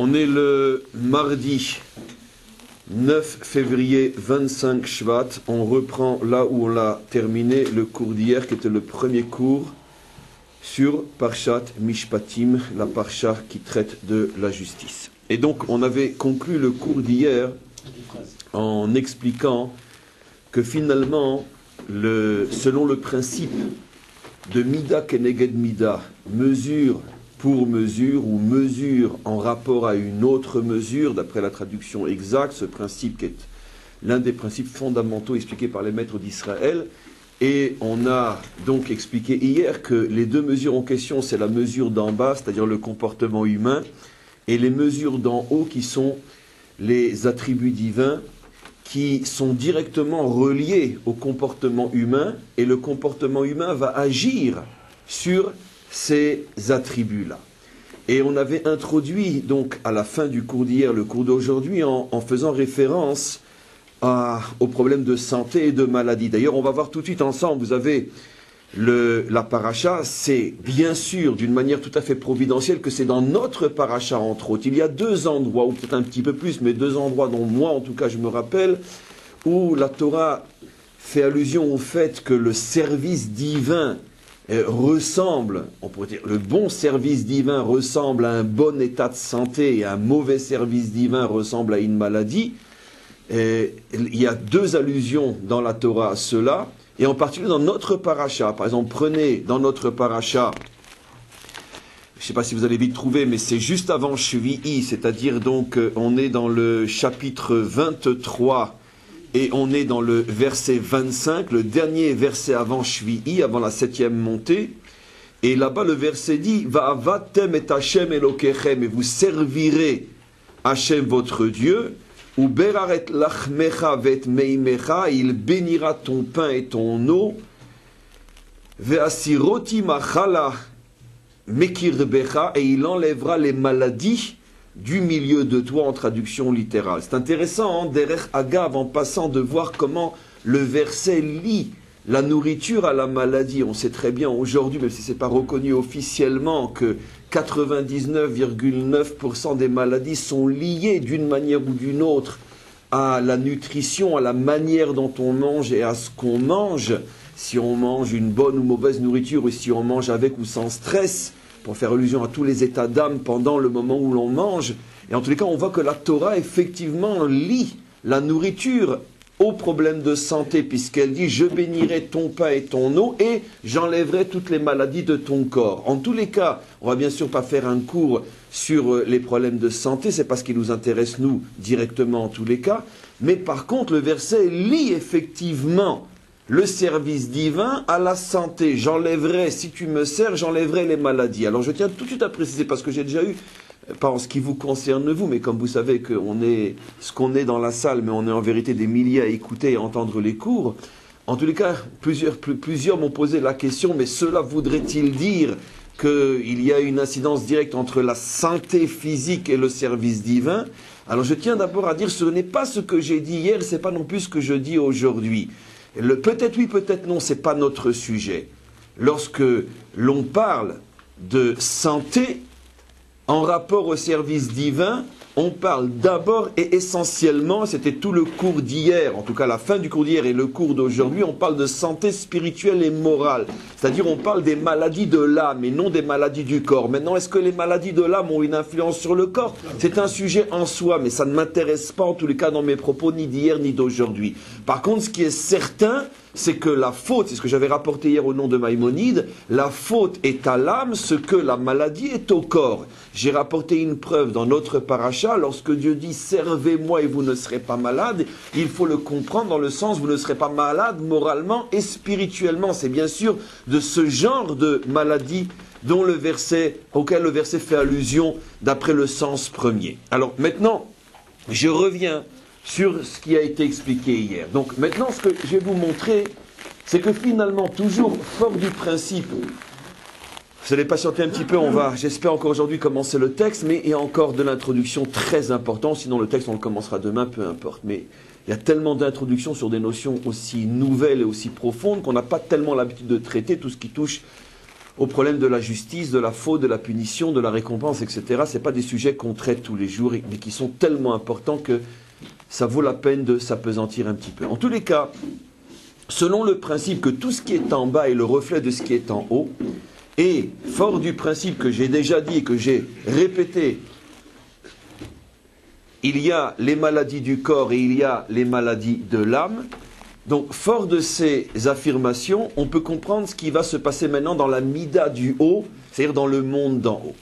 On est le mardi 9 février 25 Shvat. On reprend là où on l'a terminé, le cours d'hier qui était le premier cours sur Parshat Mishpatim, la Parsha qui traite de la justice. Et donc on avait conclu le cours d'hier en expliquant que finalement, selon le principe de Mida Keneged Mida, mesure pour mesure ou mesure en rapport à une autre mesure, d'après la traduction exacte, ce principe qui est l'un des principes fondamentaux expliqués par les maîtres d'Israël. Et on a donc expliqué hier que les deux mesures en question, c'est la mesure d'en bas, c'est-à-dire le comportement humain, et les mesures d'en haut qui sont les attributs divins, qui sont directement reliés au comportement humain, et le comportement humain va agir sur ces attributs-là. Et on avait introduit donc à la fin du cours d'hier, le cours d'aujourd'hui, en faisant référence aux problèmes de santé et de maladie. D'ailleurs, on va voir tout de suite ensemble, vous avez la paracha, c'est bien sûr d'une manière tout à fait providentielle que c'est dans notre paracha entre autres. Il y a deux endroits, ou peut-être un petit peu plus, mais deux endroits dont moi en tout cas je me rappelle, où la Torah fait allusion au fait que le service divin ressemble, on pourrait dire, le bon service divin ressemble à un bon état de santé et un mauvais service divin ressemble à une maladie. Et il y a deux allusions dans la Torah à cela, et en particulier dans notre paracha. Par exemple, prenez dans notre paracha, je ne sais pas si vous allez vite trouver, mais c'est juste avant Shvi'i, c'est-à-dire donc on est dans le chapitre 23 et on est dans le verset 25, le dernier verset avant Shvi'i, avant la 7e montée. Et là-bas le verset dit « Va'avatem et Hashem Elokechem » et vous servirez Hashem votre Dieu. « Uberaret lachmecha vet meimecha » il bénira ton pain et ton eau. « Ve'asiroti machala mekirbecha » et il enlèvera les maladies du milieu de toi, en traduction littérale. C'est intéressant, hein, derrière Agav, en passant, de voir comment le verset lie la nourriture à la maladie. On sait très bien aujourd'hui, même si ce n'est pas reconnu officiellement, que 99,9% des maladies sont liées d'une manière ou d'une autre à la nutrition, à la manière dont on mange et à ce qu'on mange. Si on mange une bonne ou mauvaise nourriture, ou si on mange avec ou sans stress, pour faire allusion à tous les états d'âme pendant le moment où l'on mange. Et en tous les cas, on voit que la Torah, effectivement, lie la nourriture aux problèmes de santé, puisqu'elle dit « Je bénirai ton pain et ton eau, et j'enlèverai toutes les maladies de ton corps ». En tous les cas, on va bien sûr pas faire un cours sur les problèmes de santé, c'est pas ce qui nous intéresse, nous, directement en tous les cas. Mais par contre, le verset lie effectivement le service divin à la santé. J'enlèverai, si tu me sers, j'enlèverai les maladies. Alors je tiens tout de suite à préciser, parce que j'ai déjà eu, pas en ce qui vous concerne vous, mais comme vous savez qu'on est ce qu'on est dans la salle, mais on est en vérité des milliers à écouter et à entendre les cours. En tous les cas, plusieurs m'ont posé la question, mais cela voudrait-il dire qu'il y a une incidence directe entre la santé physique et le service divin? Alors je tiens d'abord à dire, ce n'est pas ce que j'ai dit hier, ce n'est pas non plus ce que je dis aujourd'hui. Peut-être oui, peut-être non, ce n'est pas notre sujet. Lorsque l'on parle de santé en rapport au service divin, on parle d'abord et essentiellement, c'était tout le cours d'hier, en tout cas la fin du cours d'hier et le cours d'aujourd'hui, on parle de santé spirituelle et morale. C'est-à-dire on parle des maladies de l'âme et non des maladies du corps. Maintenant, est-ce que les maladies de l'âme ont une influence sur le corps? C'est un sujet en soi, mais ça ne m'intéresse pas en tous les cas dans mes propos, ni d'hier ni d'aujourd'hui. Par contre, ce qui est certain, c'est que la faute, c'est ce que j'avais rapporté hier au nom de Maïmonide, la faute est à l'âme ce que la maladie est au corps. J'ai rapporté une preuve dans notre paracha, lorsque Dieu dit « Servez-moi et vous ne serez pas malade », il faut le comprendre dans le sens « Vous ne serez pas malade moralement et spirituellement ». C'est bien sûr de ce genre de maladie auquel le verset fait allusion d'après le sens premier. Alors maintenant, je reviens sur ce qui a été expliqué hier. Donc maintenant, ce que je vais vous montrer, c'est que finalement, toujours fort du principe, vous allez patienter un petit peu, on va, j'espère encore aujourd'hui, commencer le texte, mais il y a encore de l'introduction très importante, sinon le texte on le commencera demain, peu importe. Mais il y a tellement d'introductions sur des notions aussi nouvelles et aussi profondes qu'on n'a pas tellement l'habitude de traiter tout ce qui touche au problème de la justice, de la faute, de la punition, de la récompense, etc. Ce n'est pas des sujets qu'on traite tous les jours, mais qui sont tellement importants que ça vaut la peine de s'appesantir un petit peu. En tous les cas, selon le principe que tout ce qui est en bas est le reflet de ce qui est en haut, et fort du principe que j'ai déjà dit et que j'ai répété, il y a les maladies du corps et il y a les maladies de l'âme. Donc, fort de ces affirmations, on peut comprendre ce qui va se passer maintenant dans la mida du haut, c'est-à-dire dans le monde d'en haut.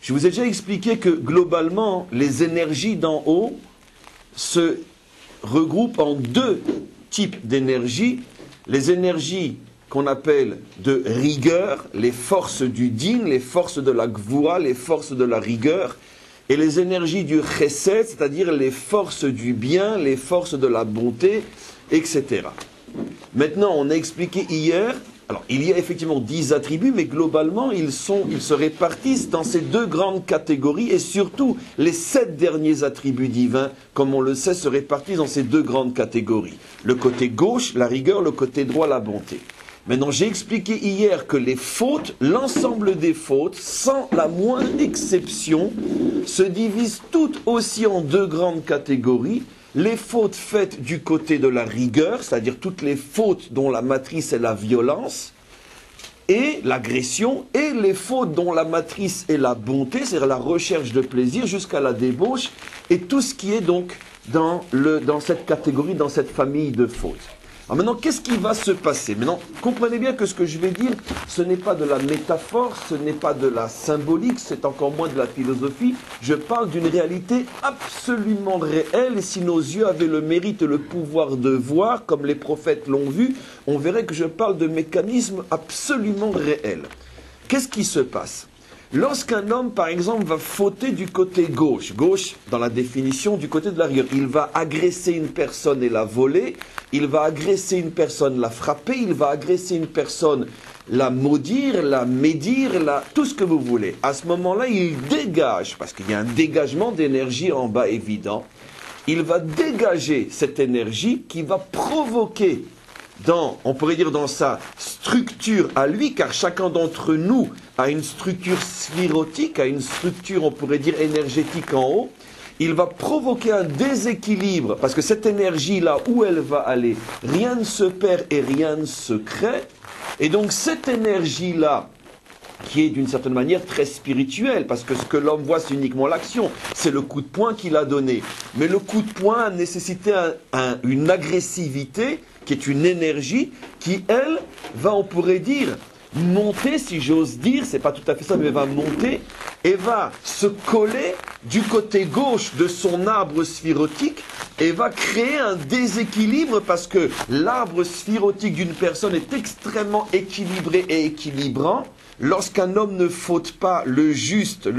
Je vous ai déjà expliqué que globalement, les énergies d'en haut se regroupent en deux types d'énergies. Les énergies qu'on appelle de rigueur, les forces du din, les forces de la gvura, les forces de la rigueur, et les énergies du chesed, c'est-à-dire les forces du bien, les forces de la bonté, etc. Maintenant, on a expliqué hier, alors il y a effectivement 10 attributs, mais globalement, ils se répartissent dans ces deux grandes catégories, et surtout, les 7 derniers attributs divins, comme on le sait, se répartissent dans ces deux grandes catégories. Le côté gauche, la rigueur, le côté droit, la bonté. Maintenant, j'ai expliqué hier que les fautes, l'ensemble des fautes, sans la moindre exception, se divisent toutes aussi en deux grandes catégories. Les fautes faites du côté de la rigueur, c'est-à-dire toutes les fautes dont la matrice est la violence, et l'agression, et les fautes dont la matrice est la bonté, c'est-à-dire la recherche de plaisir jusqu'à la débauche, et tout ce qui est donc dans cette catégorie, dans cette famille de fautes. Alors maintenant, qu'est-ce qui va se passer? Maintenant, comprenez bien que ce que je vais dire, ce n'est pas de la métaphore, ce n'est pas de la symbolique, c'est encore moins de la philosophie. Je parle d'une réalité absolument réelle, et si nos yeux avaient le mérite et le pouvoir de voir, comme les prophètes l'ont vu, on verrait que je parle de mécanismes absolument réels. Qu'est-ce qui se passe? Lorsqu'un homme, par exemple, va fauter du côté gauche, gauche dans la définition du côté de la rigueur, il va agresser une personne et la voler, il va agresser une personne, la frapper, il va agresser une personne, la maudire, la médire, tout ce que vous voulez. À ce moment-là, il dégage, parce qu'il y a un dégagement d'énergie en bas évident, il va dégager cette énergie qui va provoquer on pourrait dire dans sa structure à lui, car chacun d'entre nous a une structure sphirotique, a une structure, on pourrait dire, énergétique en haut, il va provoquer un déséquilibre, parce que cette énergie-là, où elle va aller, rien ne se perd et rien ne se crée, et donc cette énergie-là, qui est d'une certaine manière très spirituelle, parce que ce que l'homme voit, c'est uniquement l'action, c'est le coup de poing qu'il a donné. Mais le coup de poing a nécessité une agressivité, qui est une énergie, qui, elle, va, on pourrait dire, monter, si j'ose dire, c'est pas tout à fait ça, mais va monter, et va se coller du côté gauche de son arbre sphirotique, et va créer un déséquilibre, parce que l'arbre sphirotique d'une personne est extrêmement équilibré et équilibrant. Lorsqu'un homme ne faute pas le juste,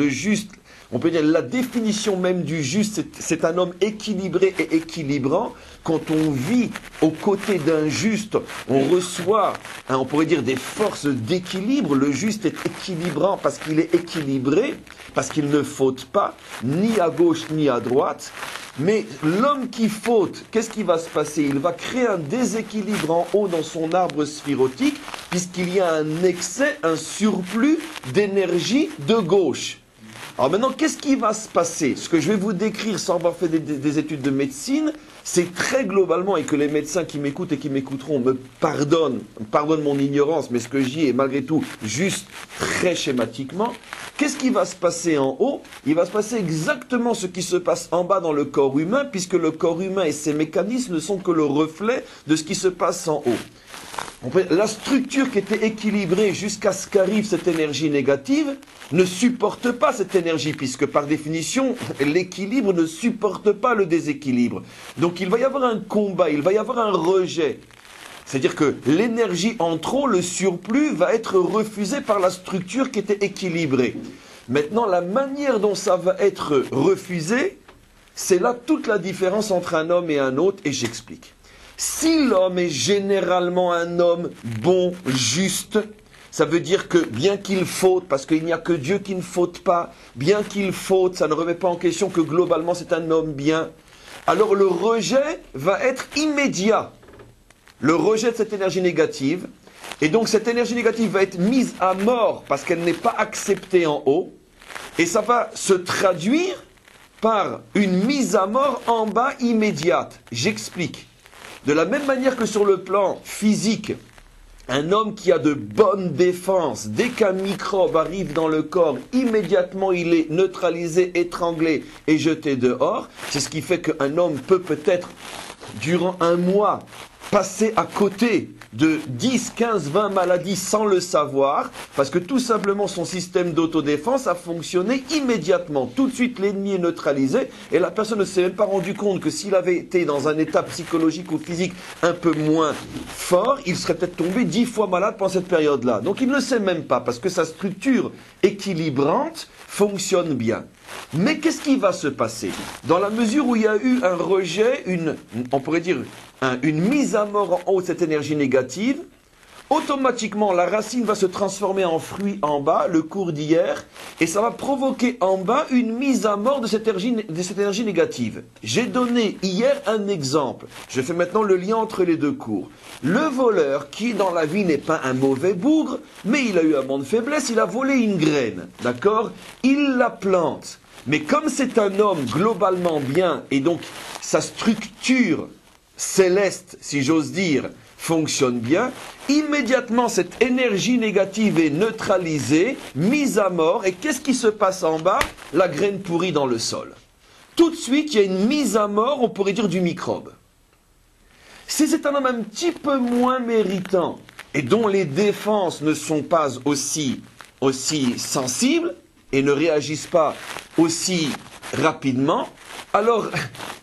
on peut dire la définition même du juste, c'est un homme équilibré et équilibrant. Quand on vit aux côtés d'un juste, on reçoit, on pourrait dire, des forces d'équilibre. Le juste est équilibrant parce qu'il est équilibré, parce qu'il ne faute pas, ni à gauche ni à droite. Mais l'homme qui faute, qu'est-ce qui va se passer? Il va créer un déséquilibre en haut dans son arbre sphirotique, puisqu'il y a un excès, un surplus d'énergie de gauche. Alors maintenant, qu'est-ce qui va se passer? Ce que je vais vous décrire sans avoir fait des études de médecine, c'est très globalement, et que les médecins qui m'écoutent et qui m'écouteront me pardonnent mon ignorance, mais ce que je dis est malgré tout juste très schématiquement. Qu'est-ce qui va se passer en haut? Il va se passer exactement ce qui se passe en bas dans le corps humain, puisque le corps humain et ses mécanismes ne sont que le reflet de ce qui se passe en haut. La structure qui était équilibrée jusqu'à ce qu'arrive cette énergie négative ne supporte pas cette énergie, puisque par définition, l'équilibre ne supporte pas le déséquilibre. Donc il va y avoir un combat, il va y avoir un rejet. C'est-à-dire que l'énergie en trop, le surplus, va être refusé par la structure qui était équilibrée. Maintenant, la manière dont ça va être refusé, c'est là toute la différence entre un homme et un autre, et j'explique. Si l'homme est généralement un homme bon, juste, ça veut dire que bien qu'il faute, parce qu'il n'y a que Dieu qui ne faute pas, bien qu'il faute, ça ne remet pas en question que globalement c'est un homme bien, alors le rejet va être immédiat. Le rejet de cette énergie négative, Et donc cette énergie négative va être mise à mort parce qu'elle n'est pas acceptée en haut. Et ça va se traduire par une mise à mort en bas immédiate. J'explique. De la même manière que sur le plan physique, un homme qui a de bonnes défenses, dès qu'un microbe arrive dans le corps, immédiatement il est neutralisé, étranglé et jeté dehors. C'est ce qui fait qu'un homme peut peut-être, durant un mois, passer à côté de 10, 15, 20 maladies sans le savoir, parce que tout simplement son système d'autodéfense a fonctionné immédiatement. Tout de suite, l'ennemi est neutralisé, et la personne ne s'est même pas rendu compte que s'il avait été dans un état psychologique ou physique un peu moins fort, il serait peut-être tombé 10 fois malade pendant cette période-là. Donc il ne le sait même pas, parce que sa structure équilibrante fonctionne bien. Mais qu'est-ce qui va se passer? Dans la mesure où il y a eu un rejet, on pourrait dire une mise à mort en haut de cette énergie négative, automatiquement la racine va se transformer en fruit en bas, le cours d'hier, et ça va provoquer en bas une mise à mort de cette énergie négative. J'ai donné hier un exemple. Je fais maintenant le lien entre les deux cours. Le voleur, qui dans la vie n'est pas un mauvais bougre, mais il a eu un moment de faiblesse, il a volé une graine, d'accord? Il la plante. Mais comme c'est un homme globalement bien, et donc sa structure céleste, si j'ose dire, fonctionne bien, immédiatement cette énergie négative est neutralisée, mise à mort, et qu'est-ce qui se passe en bas? La graine pourrit dans le sol. Tout de suite, il y a une mise à mort, on pourrait dire, du microbe. Si c'est un homme un petit peu moins méritant, et dont les défenses ne sont pas aussi sensibles, et ne réagissent pas aussi rapidement, alors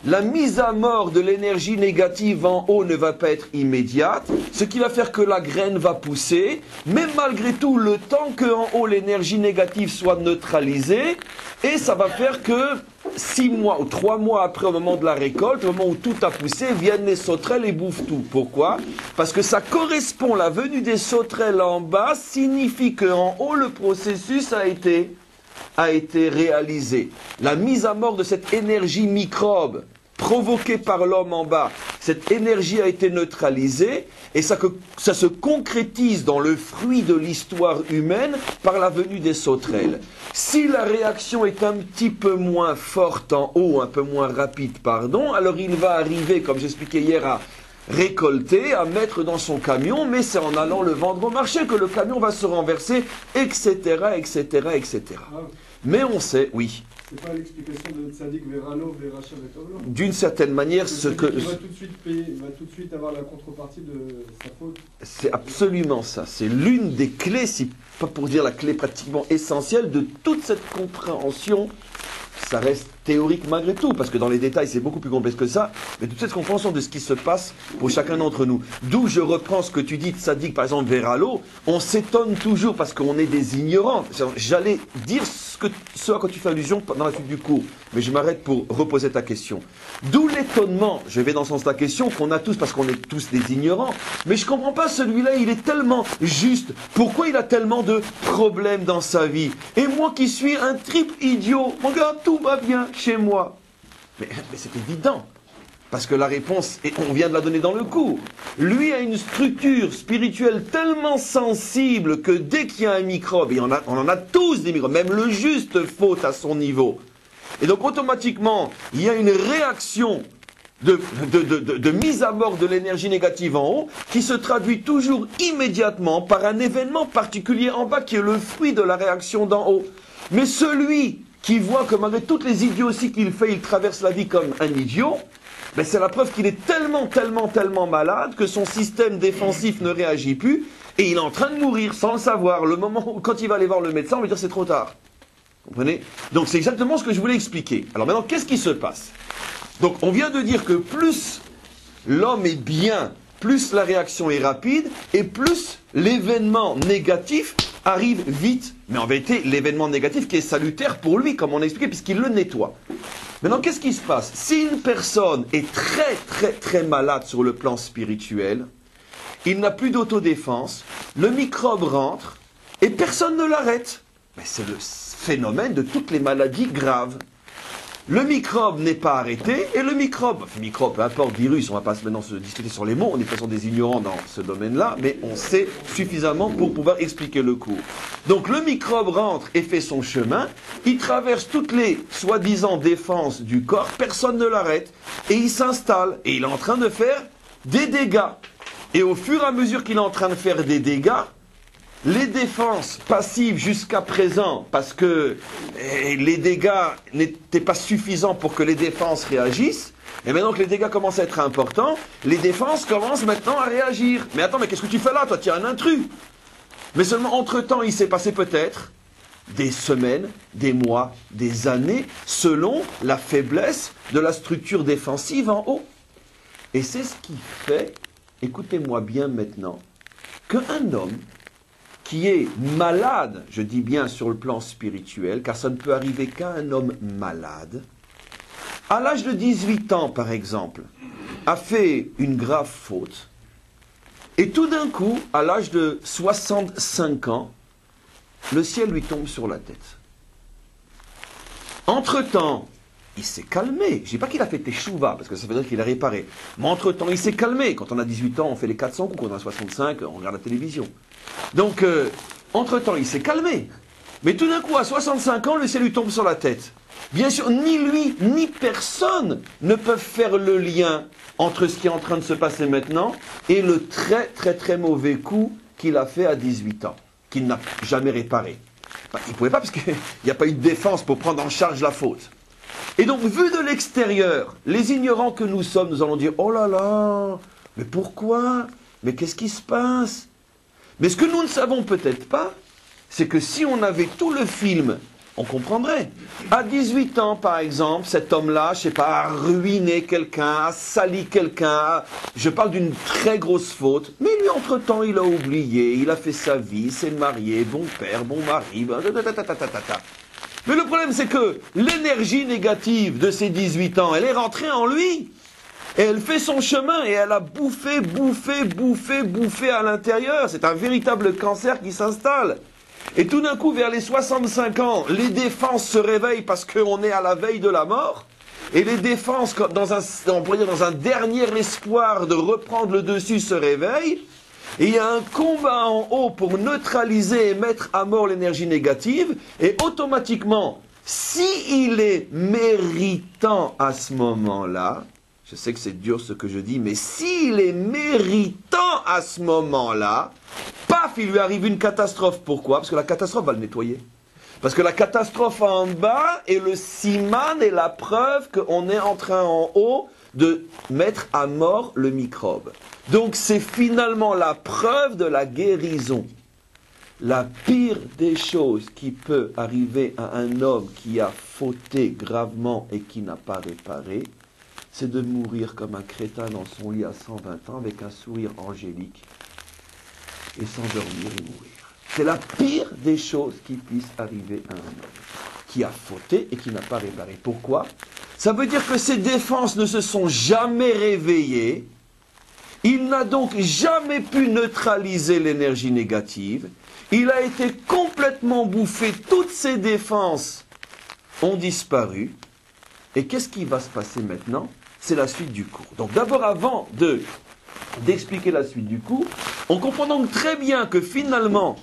la mise à mort de l'énergie négative en haut ne va pas être immédiate, ce qui va faire que la graine va pousser, mais malgré tout, le temps qu'en haut l'énergie négative soit neutralisée, et ça va faire que 6 mois ou 3 mois après, au moment de la récolte, au moment où tout a poussé, viennent les sauterelles et bouffent tout. Pourquoi? Parce que ça correspond, la venue des sauterelles en bas signifie qu'en haut le processus a été réalisé. La mise à mort de cette énergie microbe provoquée par l'homme en bas, cette énergie a été neutralisée et ça se concrétise dans le fruit de l'histoire humaine par la venue des sauterelles. Si la réaction est un petit peu moins forte en haut, un peu moins rapide, pardon, alors il va arriver, comme j'expliquais hier, à récolter, à mettre dans son camion, mais c'est en allant le vendre au marché que le camion va se renverser, etc., etc., etc. Ah. Mais on sait, oui. C'est pas l'explication de Tzadik Veralo, Veracham et Tovlo. D'une certaine manière, ce que... Il va tout de suite payer, il va tout de suite avoir la contrepartie de sa faute. C'est absolument ça. C'est l'une des clés, si pas pour dire la clé pratiquement essentielle de toute cette compréhension. Ça reste théorique malgré tout, parce que dans les détails c'est beaucoup plus complexe que ça, mais toute cette compréhension de ce qui se passe pour chacun d'entre nous. D'où je reprends ce que tu dis, Tzadik, par exemple, Veralo, on s'étonne toujours parce qu'on est des ignorants. J'allais dire ce à quoi tu fais allusion dans la suite du cours, mais je m'arrête pour reposer ta question. D'où l'étonnement, je vais dans le sens de ta question, qu'on a tous parce qu'on est tous des ignorants, mais je comprends pas celui-là, il est tellement juste. Pourquoi il a tellement de problèmes dans sa vie? Et moi qui suis un triple idiot, regarde, tout va bien chez moi. Mais c'est évident. Parce que la réponse, et on vient de la donner dans le cours, lui a une structure spirituelle tellement sensible que dès qu'il y a un microbe, et on en a tous des microbes, même le juste faute à son niveau. Et donc automatiquement, il y a une réaction de mise à mort de l'énergie négative en haut, qui se traduit toujours immédiatement par un événement particulier en bas, qui est le fruit de la réaction d'en haut. Mais celui qui voit que malgré toutes les idioties qu'il fait, il traverse la vie comme un idiot, ben c'est la preuve qu'il est tellement malade que son système défensif ne réagit plus et il est en train de mourir sans le savoir. Le moment où, quand il va aller voir le médecin, on va dire c'est trop tard. Vous comprenez? Donc c'est exactement ce que je voulais expliquer. Alors maintenant, qu'est-ce qui se passe? Donc on vient de dire que plus l'homme est bien, plus la réaction est rapide et plus l'événement négatif arrive vite. Mais en vérité, l'événement négatif qui est salutaire pour lui, comme on a expliqué, puisqu'il le nettoie. Maintenant, qu'est-ce qui se passe? Si une personne est très malade sur le plan spirituel, il n'a plus d'autodéfense, le microbe rentre et personne ne l'arrête. Mais c'est le phénomène de toutes les maladies graves. Le microbe n'est pas arrêté, et le microbe, peu importe, virus, on ne va pas maintenant se discuter sur les mots, on est de toute façon des ignorants dans ce domaine-là, mais on sait suffisamment pour pouvoir expliquer le cours. Donc le microbe rentre et fait son chemin, il traverse toutes les soi-disant défenses du corps, personne ne l'arrête, et il s'installe, et il est en train de faire des dégâts. Et au fur et à mesure qu'il est en train de faire des dégâts, les défenses passives jusqu'à présent, parce que les dégâts n'étaient pas suffisants pour que les défenses réagissent, et maintenant que les dégâts commencent à être importants, les défenses commencent maintenant à réagir. Mais attends, mais qu'est-ce que tu fais là? Toi, tu es un intrus. Mais seulement, entre-temps, il s'est passé peut-être des semaines, des mois, des années, selon la faiblesse de la structure défensive en haut. Et c'est ce qui fait, écoutez-moi bien maintenant, qu'un homme qui est malade, je dis bien sur le plan spirituel, car ça ne peut arriver qu'à un homme malade, à l'âge de 18 ans par exemple, a fait une grave faute, et tout d'un coup, à l'âge de 65 ans, le ciel lui tombe sur la tête. Entre-temps, il s'est calmé. Je ne dis pas qu'il a fait teshuva, parce que ça veut dire qu'il a réparé. Mais entre-temps, il s'est calmé. Quand on a 18 ans, on fait les 400 coups. Quand on a 65, on regarde la télévision. Donc, entre-temps, il s'est calmé. Mais tout d'un coup, à 65 ans, le ciel lui tombe sur la tête. Bien sûr, ni lui, ni personne ne peuvent faire le lien entre ce qui est en train de se passer maintenant et le très, très, très mauvais coup qu'il a fait à 18 ans, qu'il n'a jamais réparé. Enfin, il ne pouvait pas, parce qu'il n'y a pas eu de défense pour prendre en charge la faute. Et donc, vu de l'extérieur, les ignorants que nous sommes, nous allons dire « Oh là là, mais pourquoi? Mais qu'est-ce qui se passe ?» Mais ce que nous ne savons peut-être pas, c'est que si on avait tout le film, on comprendrait. À 18 ans, par exemple, cet homme-là, je ne sais pas, a ruiné quelqu'un, a sali quelqu'un, je parle d'une très grosse faute, mais lui, entre-temps, il a oublié, il a fait sa vie, s'est marié, bon père, bon mari, mais le problème, c'est que l'énergie négative de ces 18 ans, elle est rentrée en lui. Et elle fait son chemin et elle a bouffé à l'intérieur. C'est un véritable cancer qui s'installe. Et tout d'un coup, vers les 65 ans, les défenses se réveillent parce qu'on est à la veille de la mort. Et les défenses, on pourrait dire dans un dernier espoir de reprendre le dessus, se réveillent. Et il y a un combat en haut pour neutraliser et mettre à mort l'énergie négative. Et automatiquement, s'il est méritant à ce moment-là, je sais que c'est dur ce que je dis, mais s'il est méritant à ce moment-là, paf, il lui arrive une catastrophe. Pourquoi? Parce que la catastrophe va le nettoyer. Parce que la catastrophe en bas est le siman et la preuve qu'on est en train en haut de mettre à mort le microbe. Donc c'est finalement la preuve de la guérison. La pire des choses qui peut arriver à un homme qui a fauté gravement et qui n'a pas réparé, c'est de mourir comme un crétin dans son lit à 120 ans avec un sourire angélique et s'endormir et mourir. C'est la pire des choses qui puisse arriver à un homme qui a fauté et qui n'a pas réparé. Pourquoi? Ça veut dire que ses défenses ne se sont jamais réveillées. Il n'a donc jamais pu neutraliser l'énergie négative. Il a été complètement bouffé. Toutes ses défenses ont disparu. Et qu'est-ce qui va se passer maintenant? C'est la suite du cours. Donc d'abord, avant d'expliquer la suite du cours, on comprend donc très bien que finalement,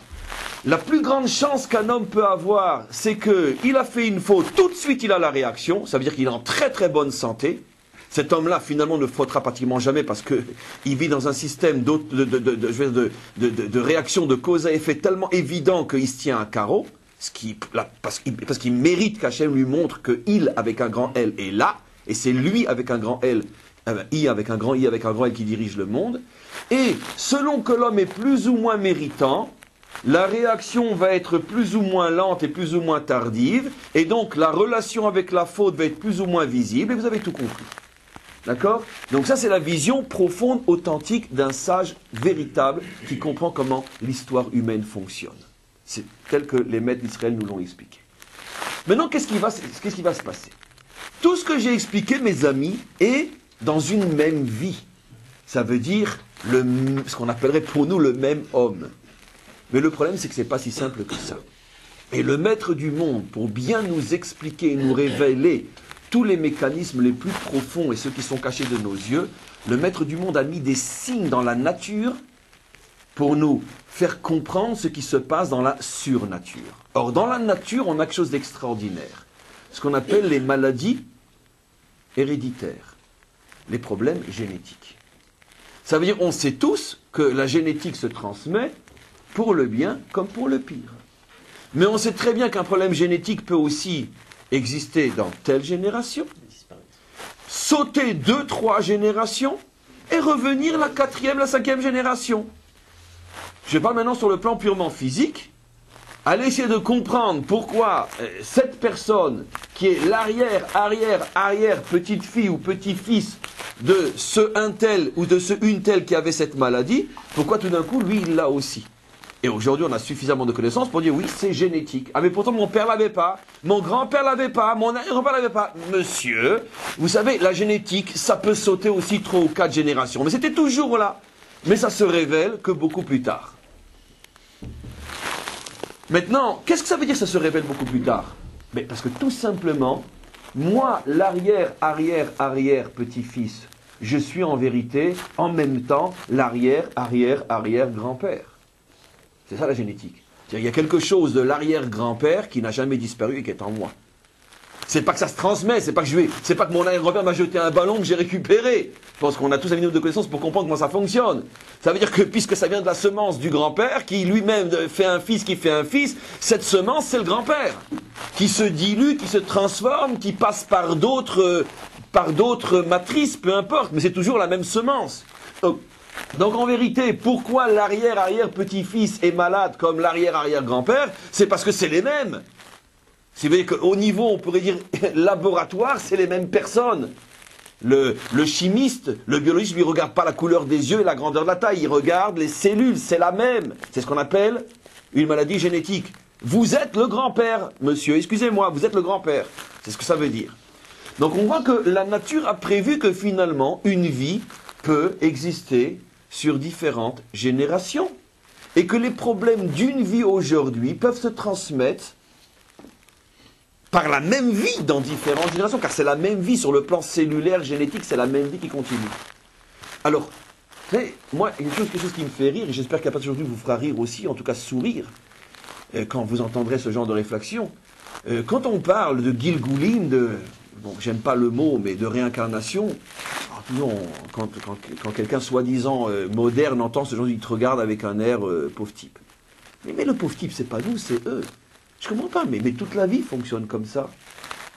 la plus grande chance qu'un homme peut avoir, c'est qu'il a fait une faute, tout de suite il a la réaction, ça veut dire qu'il est en très très bonne santé. Cet homme-là, finalement, ne fautera pratiquement jamais parce qu'il vit dans un système de réaction de cause à effet tellement évident qu'il se tient à carreau, parce qu'il mérite qu'Hachem lui montre que il, avec un grand L, est là, et c'est lui avec un grand L, I avec un grand I avec un grand L qui dirige le monde. Et selon que l'homme est plus ou moins méritant, la réaction va être plus ou moins lente et plus ou moins tardive, et donc la relation avec la faute va être plus ou moins visible, et vous avez tout compris. D'accord? Donc ça, c'est la vision profonde, authentique d'un sage véritable qui comprend comment l'histoire humaine fonctionne. C'est tel que les maîtres d'Israël nous l'ont expliqué. Maintenant, qu'est-ce qui va se passer? Tout ce que j'ai expliqué, mes amis, est dans une même vie. Ça veut dire ce qu'on appellerait pour nous le même homme. Mais le problème, c'est que ce n'est pas si simple que ça. Et le maître du monde, pour bien nous expliquer et nous révéler tous les mécanismes les plus profonds et ceux qui sont cachés de nos yeux, le maître du monde a mis des signes dans la nature pour nous faire comprendre ce qui se passe dans la surnature. Or, dans la nature, on a quelque chose d'extraordinaire. Ce qu'on appelle les maladies héréditaires, les problèmes génétiques. Ça veut dire, on sait tous que la génétique se transmet pour le bien comme pour le pire. Mais on sait très bien qu'un problème génétique peut aussi exister dans telle génération, sauter 2-3 générations et revenir la 4e, la 5e génération. Je parle maintenant sur le plan purement physique. Allez essayer de comprendre pourquoi cette personne qui est l'arrière petite fille ou petit-fils de ce un tel ou de ce une telle qui avait cette maladie, pourquoi tout d'un coup lui il l'a aussi. Et aujourd'hui on a suffisamment de connaissances pour dire oui c'est génétique. Ah mais pourtant mon père l'avait pas, mon grand-père l'avait pas, mon arrière-grand-père l'avait pas. Monsieur, vous savez la génétique ça peut sauter aussi 3 ou 4 générations. Mais c'était toujours là. Mais ça se révèle que beaucoup plus tard. Maintenant, qu'est-ce que ça veut dire ça se révèle beaucoup plus tard? Mais parce que tout simplement, moi, l'arrière-petit-fils, je suis en vérité, en même temps, l'arrière-grand-père. C'est ça la génétique. C'est-à-dire, il y a quelque chose de l'arrière-grand-père qui n'a jamais disparu et qui est en moi. C'est pas que ça se transmet, c'est pas que mon arrière-grand-père m'a jeté un ballon que j'ai récupéré. Je pense qu'on a tous un minimum de connaissances pour comprendre comment ça fonctionne. Ça veut dire que puisque ça vient de la semence du grand-père, qui lui-même fait un fils qui fait un fils, cette semence c'est le grand-père. Qui se dilue, qui se transforme, qui passe par d'autres matrices, peu importe, mais c'est toujours la même semence. Donc en vérité, pourquoi l'arrière-petit-fils est malade comme l'arrière-grand-père? C'est parce que c'est les mêmes. Si vous voyez qu'au niveau, on pourrait dire, laboratoire, c'est les mêmes personnes. Le chimiste, le biologiste, lui, ne regarde pas la couleur des yeux et la grandeur de la taille. Il regarde les cellules, c'est la même. C'est ce qu'on appelle une maladie génétique. Vous êtes le grand-père, monsieur, excusez-moi, vous êtes le grand-père. C'est ce que ça veut dire. Donc on voit que la nature a prévu que finalement, une vie peut exister sur différentes générations. Et que les problèmes d'une vie aujourd'hui peuvent se transmettre par la même vie dans différentes générations, car c'est la même vie sur le plan cellulaire, génétique, c'est la même vie qui continue. Alors, vous savez, moi, il y a quelque chose qui me fait rire, et j'espère qu'à partir d'aujourd'hui vous fera rire aussi, en tout cas sourire, quand vous entendrez ce genre de réflexion. Quand on parle de Gilgulim, bon, j'aime pas le mot, mais de réincarnation, non, quand quelqu'un soi-disant moderne entend ce genre, il te regarde avec un air pauvre type. Mais le pauvre type, c'est pas nous, c'est eux. Je comprends pas, mais toute la vie fonctionne comme ça.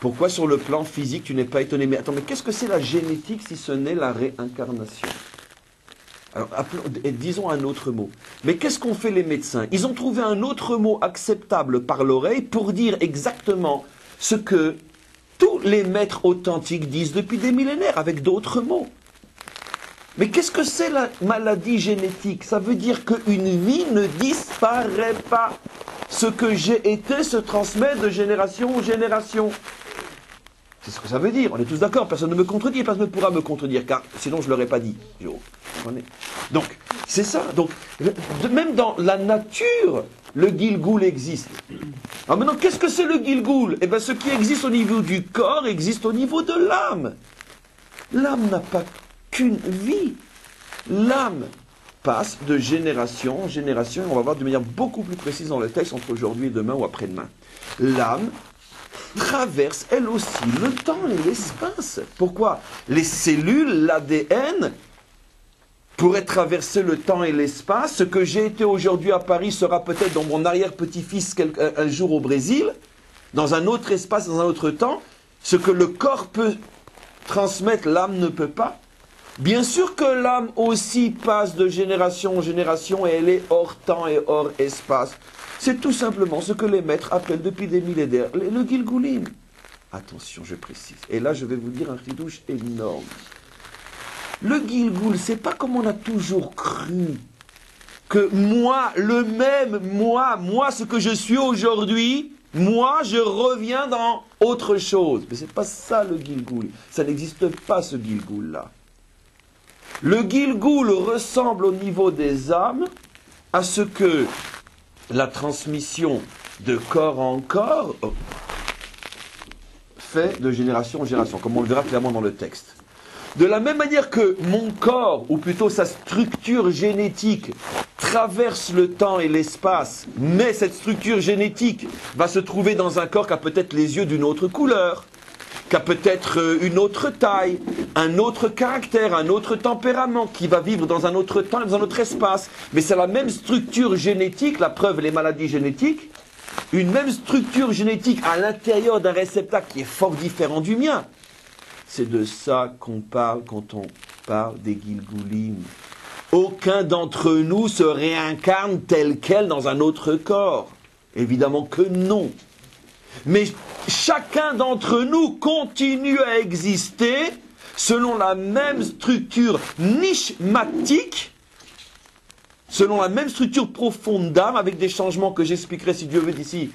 Pourquoi sur le plan physique tu n'es pas étonné? Mais attends, mais qu'est-ce que c'est la génétique si ce n'est la réincarnation? Alors, disons un autre mot. Mais qu'est-ce qu'ont fait les médecins? Ils ont trouvé un autre mot acceptable par l'oreille pour dire exactement ce que tous les maîtres authentiques disent depuis des millénaires, avec d'autres mots. Mais qu'est-ce que c'est la maladie génétique? Ça veut dire qu'une vie ne disparaît pas. Ce que j'ai été se transmet de génération en génération. C'est ce que ça veut dire. On est tous d'accord. Personne ne me contredit. Personne ne pourra me contredire. Car sinon, je ne l'aurais pas dit. Donc, c'est ça. Donc, même dans la nature, le Gilgul existe. Alors maintenant, qu'est-ce que c'est le Gilgul? Eh bien, ce qui existe au niveau du corps existe au niveau de l'âme. L'âme n'a pas qu'une vie. L'âme passe de génération en génération, et on va voir de manière beaucoup plus précise dans le texte entre aujourd'hui et demain ou après-demain. L'âme traverse elle aussi le temps et l'espace. Pourquoi? Les cellules, l'ADN, pourraient traverser le temps et l'espace. Ce que j'ai été aujourd'hui à Paris sera peut-être dans mon arrière-petit-fils un jour au Brésil, dans un autre espace, dans un autre temps. Ce que le corps peut transmettre, l'âme ne peut pas. Bien sûr que l'âme aussi passe de génération en génération et elle est hors temps et hors espace. C'est tout simplement ce que les maîtres appellent depuis des millénaires le Gilgulim. Attention, je précise. Et là, je vais vous dire un ridouche énorme. Le Gilgul, c'est pas comme on a toujours cru que moi, moi, ce que je suis aujourd'hui, moi, je reviens dans autre chose. Mais c'est pas ça le Gilgul. Ça n'existe pas ce Gilgul-là. Le Gilgul ressemble au niveau des âmes à ce que la transmission de corps en corps fait de génération en génération, comme on le verra clairement dans le texte. De la même manière que mon corps, ou plutôt sa structure génétique, traverse le temps et l'espace, mais cette structure génétique va se trouver dans un corps qui a peut-être les yeux d'une autre couleur, qui a peut-être une autre taille, un autre caractère, un autre tempérament, qui va vivre dans un autre temps et dans un autre espace. Mais c'est la même structure génétique, la preuve, les maladies génétiques, une même structure génétique à l'intérieur d'un réceptacle qui est fort différent du mien. C'est de ça qu'on parle quand on parle des Gilgulim. Aucun d'entre nous se réincarne tel quel dans un autre corps. Évidemment que non. Mais chacun d'entre nous continue à exister selon la même structure nishmatique, selon la même structure profonde d'âme, avec des changements que j'expliquerai si Dieu veut d'ici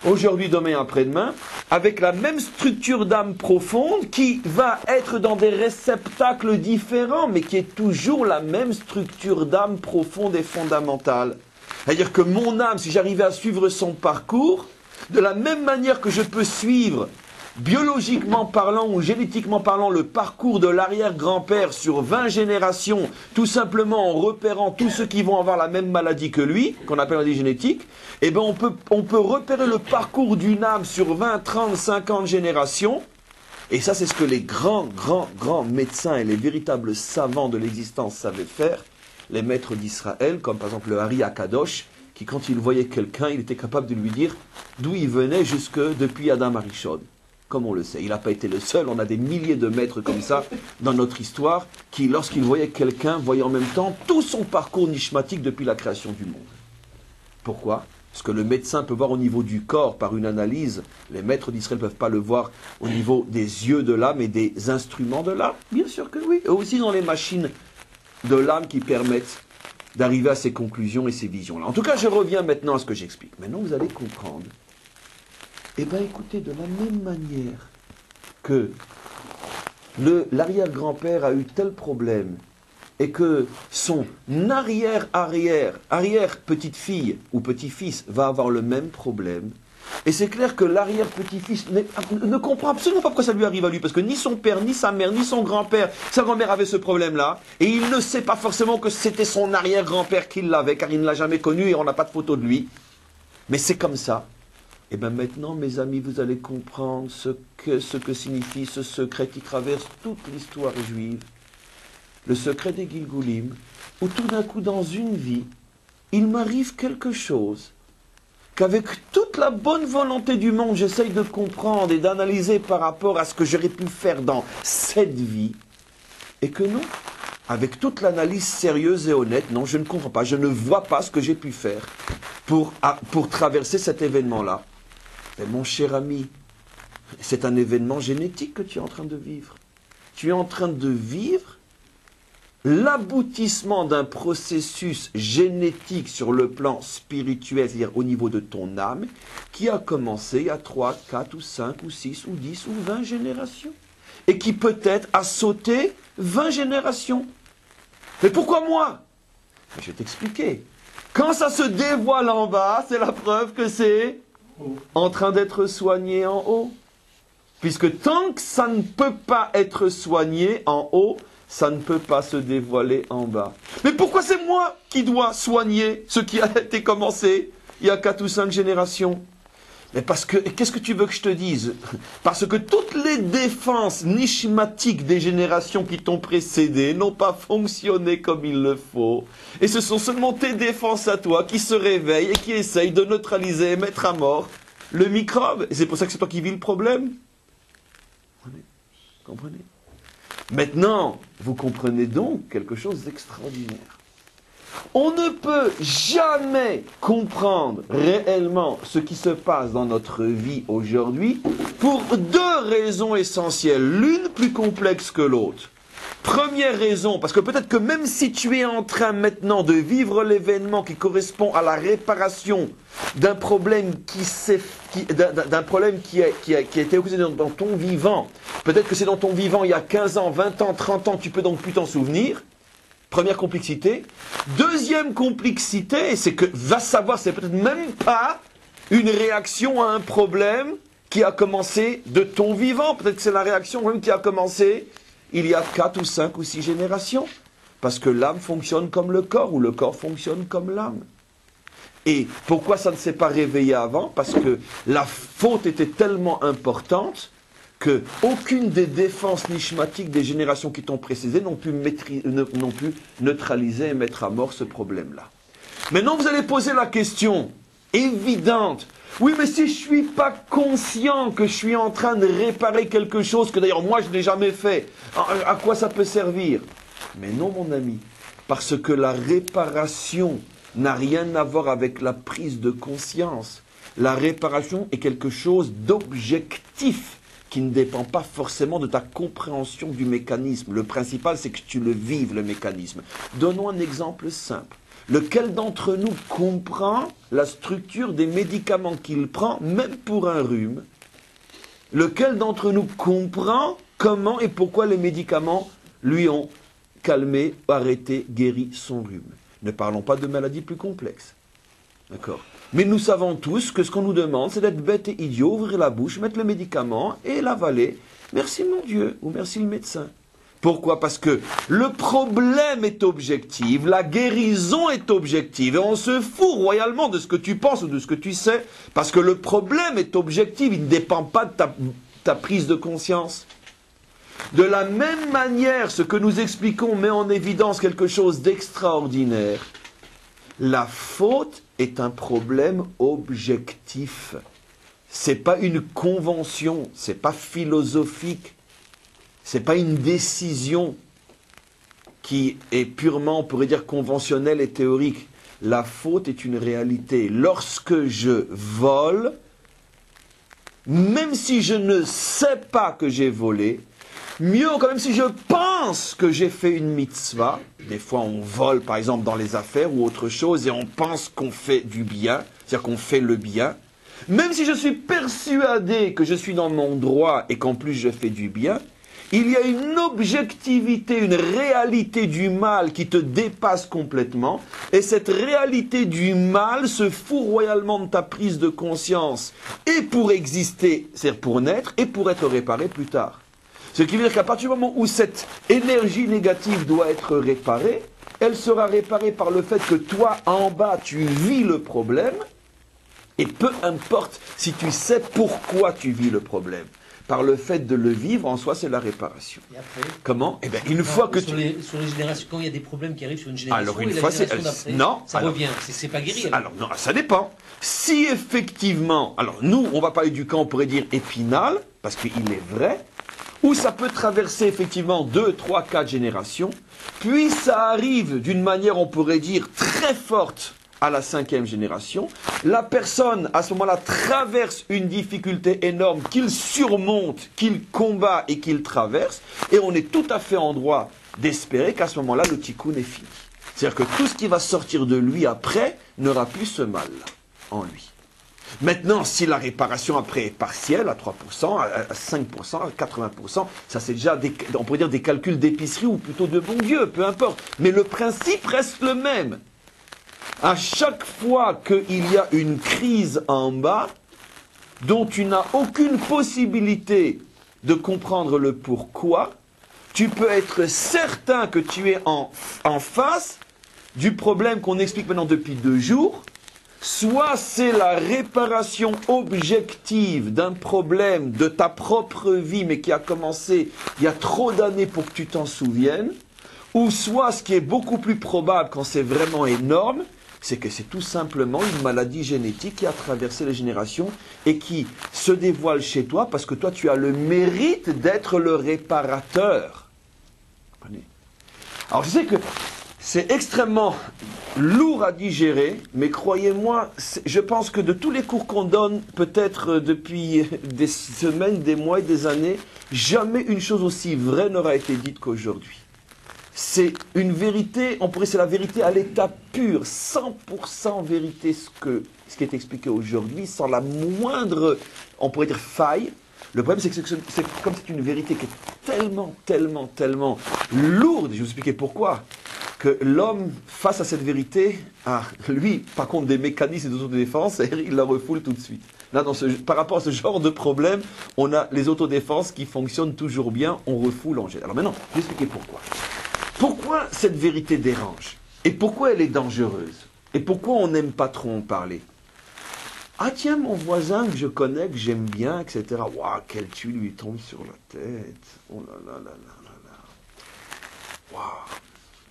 aujourd'hui, demain et après-demain, avec la même structure d'âme profonde qui va être dans des réceptacles différents, mais qui est toujours la même structure d'âme profonde et fondamentale. C'est-à-dire que mon âme, si j'arrivais à suivre son parcours, de la même manière que je peux suivre, biologiquement parlant ou génétiquement parlant, le parcours de l'arrière-grand-père sur 20 générations, tout simplement en repérant tous ceux qui vont avoir la même maladie que lui, qu'on appelle maladie génétique, eh bien on peut repérer le parcours d'une âme sur 20, 30, 50 générations, et ça c'est ce que les grands médecins et les véritables savants de l'existence savaient faire, les maîtres d'Israël, comme par exemple le Hari Akadosh, qui quand il voyait quelqu'un, il était capable de lui dire d'où il venait jusque depuis Adam Arishon. Comme on le sait, il n'a pas été le seul, on a des milliers de maîtres comme ça dans notre histoire, qui lorsqu'ils voyaient quelqu'un, voyaient en même temps tout son parcours nishmatique depuis la création du monde. Pourquoi ? Parce que le médecin peut voir au niveau du corps par une analyse, les maîtres d'Israël ne peuvent pas le voir au niveau des yeux de l'âme et des instruments de l'âme. Bien sûr que oui, et aussi dans les machines de l'âme qui permettent d'arriver à ces conclusions et ces visions-là. En tout cas, je reviens maintenant à ce que j'explique. Maintenant, vous allez comprendre. Eh bien, écoutez, de la même manière que l'arrière-grand-père a eu tel problème et que son arrière-petite-fille ou petit-fils va avoir le même problème, et c'est clair que l'arrière-petit-fils ne comprend absolument pas pourquoi ça lui arrive à lui, parce que ni son père, ni sa mère, ni son grand-père, sa grand-mère avait ce problème-là, et il ne sait pas forcément que c'était son arrière-grand-père qui l'avait, car il ne l'a jamais connu et on n'a pas de photo de lui. Mais c'est comme ça. Et bien maintenant, mes amis, vous allez comprendre ce que signifie ce secret qui traverse toute l'histoire juive. Le secret des Gilgulim, où tout d'un coup, dans une vie, il m'arrive quelque chose qu'avec toute la bonne volonté du monde, j'essaye de comprendre et d'analyser par rapport à ce que j'aurais pu faire dans cette vie, et que non, avec toute l'analyse sérieuse et honnête, non, je ne comprends pas, je ne vois pas ce que j'ai pu faire pour traverser cet événement-là. Mais mon cher ami, c'est un événement génétique que tu es en train de vivre. Tu es en train de vivre l'aboutissement d'un processus génétique sur le plan spirituel, c'est-à-dire au niveau de ton âme, qui a commencé il y a 3, 4 ou 5 ou 6 ou 10 ou 20 générations. Et qui peut-être a sauté 20 générations. Mais pourquoi moi ? Je vais t'expliquer. Quand ça se dévoile en bas, c'est la preuve que c'est en train d'être soigné en haut. Puisque tant que ça ne peut pas être soigné en haut, ça ne peut pas se dévoiler en bas. Mais pourquoi c'est moi qui dois soigner ce qui a été commencé il y a 4 ou 5 générations ? Mais parce que, qu'est-ce que tu veux que je te dise ? Parce que toutes les défenses nishmatiques des générations qui t'ont précédé n'ont pas fonctionné comme il le faut. Et ce sont seulement tes défenses à toi qui se réveillent et qui essayent de neutraliser et mettre à mort le microbe. Et c'est pour ça que c'est toi qui vis le problème. Comprenez ? Maintenant, vous comprenez donc quelque chose d'extraordinaire. On ne peut jamais comprendre réellement ce qui se passe dans notre vie aujourd'hui pour 2 raisons essentielles, l'une plus complexe que l'autre. Première raison, parce que peut-être que même si tu es en train maintenant de vivre l'événement qui correspond à la réparation d'un problème qui a été occasionné dans ton vivant, peut-être que c'est dans ton vivant il y a 15 ans, 20 ans, 30 ans, tu peux donc plus t'en souvenir. Première complexité. Deuxième complexité, c'est que, va savoir, c'est peut-être même pas une réaction à un problème qui a commencé de ton vivant. Peut-être que c'est la réaction même qui a commencé il y a 4 ou 5 ou 6 générations. Parce que l'âme fonctionne comme le corps, ou le corps fonctionne comme l'âme. Et pourquoi ça ne s'est pas réveillé avant? Parce que la faute était tellement importante que aucune des défenses nishmatiques des générations qui t'ont précédé n'ont pu neutraliser et mettre à mort ce problème-là. Maintenant, vous allez poser la question évidente. Oui, mais si je ne suis pas conscient que je suis en train de réparer quelque chose, que d'ailleurs moi je n'ai jamais fait, à quoi ça peut servir? Mais non, mon ami, parce que la réparation n'a rien à voir avec la prise de conscience. La réparation est quelque chose d'objectif qui ne dépend pas forcément de ta compréhension du mécanisme. Le principal, c'est que tu le vives, le mécanisme. Donnons un exemple simple. Lequel d'entre nous comprend la structure des médicaments qu'il prend, même pour un rhume? Lequel d'entre nous comprend comment et pourquoi les médicaments lui ont calmé, arrêté, guéri son rhume? Ne parlons pas de maladies plus complexes. D'accord? Mais nous savons tous que ce qu'on nous demande, c'est d'être bête et idiot, ouvrir la bouche, mettre le médicament et l'avaler. Merci mon Dieu, ou merci le médecin. Pourquoi? Parce que le problème est objectif, la guérison est objective, et on se fout royalement de ce que tu penses ou de ce que tu sais, parce que le problème est objectif, il ne dépend pas de ta prise de conscience. De la même manière, ce que nous expliquons met en évidence quelque chose d'extraordinaire. La faute est un problème objectif. C'est pas une convention, c'est pas philosophique, c'est pas une décision qui est purement, on pourrait dire, conventionnelle et théorique. La faute est une réalité. Lorsque je vole, même si je ne sais pas que j'ai volé, mieux quand même si je pense que j'ai fait une mitzvah, des fois on vole par exemple dans les affaires ou autre chose et on pense qu'on fait du bien, c'est-à-dire qu'on fait le bien, même si je suis persuadé que je suis dans mon droit et qu'en plus je fais du bien, il y a une objectivité, une réalité du mal qui te dépasse complètement, et cette réalité du mal se fout royalement de ta prise de conscience, et pour exister, c'est-à-dire pour naître, et pour être réparé plus tard. Ce qui veut dire qu'à partir du moment où cette énergie négative doit être réparée, elle sera réparée par le fait que toi, en bas, tu vis le problème, et peu importe si tu sais pourquoi tu vis le problème. Par le fait de le vivre, en soi, c'est la réparation. Et après, comment? Eh bien, une fois que sur les générations, quand il y a des problèmes qui arrivent sur une génération, alors, une et la fois, génération d'après, non, ça revient. C'est pas guéri. Alors, non, ça dépend. Si effectivement, alors nous, on va parler du cas, on pourrait dire épinal, parce qu'il est vrai, ou ça peut traverser effectivement 2, 3, 4 générations, puis ça arrive d'une manière, on pourrait dire, très forte à la 5e génération. La personne, à ce moment-là, traverse une difficulté énorme qu'il surmonte, qu'il combat et qu'il traverse, et on est tout à fait en droit d'espérer qu'à ce moment-là, le tikkun est fini. C'est-à-dire que tout ce qui va sortir de lui après n'aura plus ce mal-là en lui. Maintenant, si la réparation après est partielle, à 3%, à 5%, à 80%, ça c'est déjà, on pourrait dire, des calculs d'épicerie ou plutôt de bon Dieu, peu importe. Mais le principe reste le même. À chaque fois qu'il y a une crise en bas, dont tu n'as aucune possibilité de comprendre le pourquoi, tu peux être certain que tu es en face du problème qu'on explique maintenant depuis 2 jours. Soit c'est la réparation objective d'un problème de ta propre vie, mais qui a commencé il y a trop d'années pour que tu t'en souviennes, ou soit ce qui est beaucoup plus probable quand c'est vraiment énorme, c'est que c'est tout simplement une maladie génétique qui a traversé les générations et qui se dévoile chez toi parce que toi tu as le mérite d'être le réparateur. Alors je sais que c'est extrêmement lourd à digérer, mais croyez-moi, je pense que de tous les cours qu'on donne, peut-être depuis des semaines, des mois et des années, jamais une chose aussi vraie n'aura été dite qu'aujourd'hui. C'est une vérité, on pourrait, c'est la vérité à l'état pur, 100% vérité ce qui est expliqué aujourd'hui, sans la moindre, on pourrait dire, faille. Le problème, c'est que comme c'est une vérité qui est tellement lourde, je vais vous expliquer pourquoi, que l'homme, face à cette vérité, a, lui, par contre, des mécanismes et des autodéfense, il la refoule tout de suite. Là, par rapport à ce genre de problème, on a les autodéfenses qui fonctionnent toujours bien, on refoule, on jette. Alors maintenant, je vais expliquer pourquoi. Pourquoi cette vérité dérange? Et pourquoi elle est dangereuse? Et pourquoi on n'aime pas trop en parler? Ah tiens, mon voisin que je connais, que j'aime bien, etc. Waouh, quelle tuile lui tombe sur la tête. Oh là là là là là là. Waouh.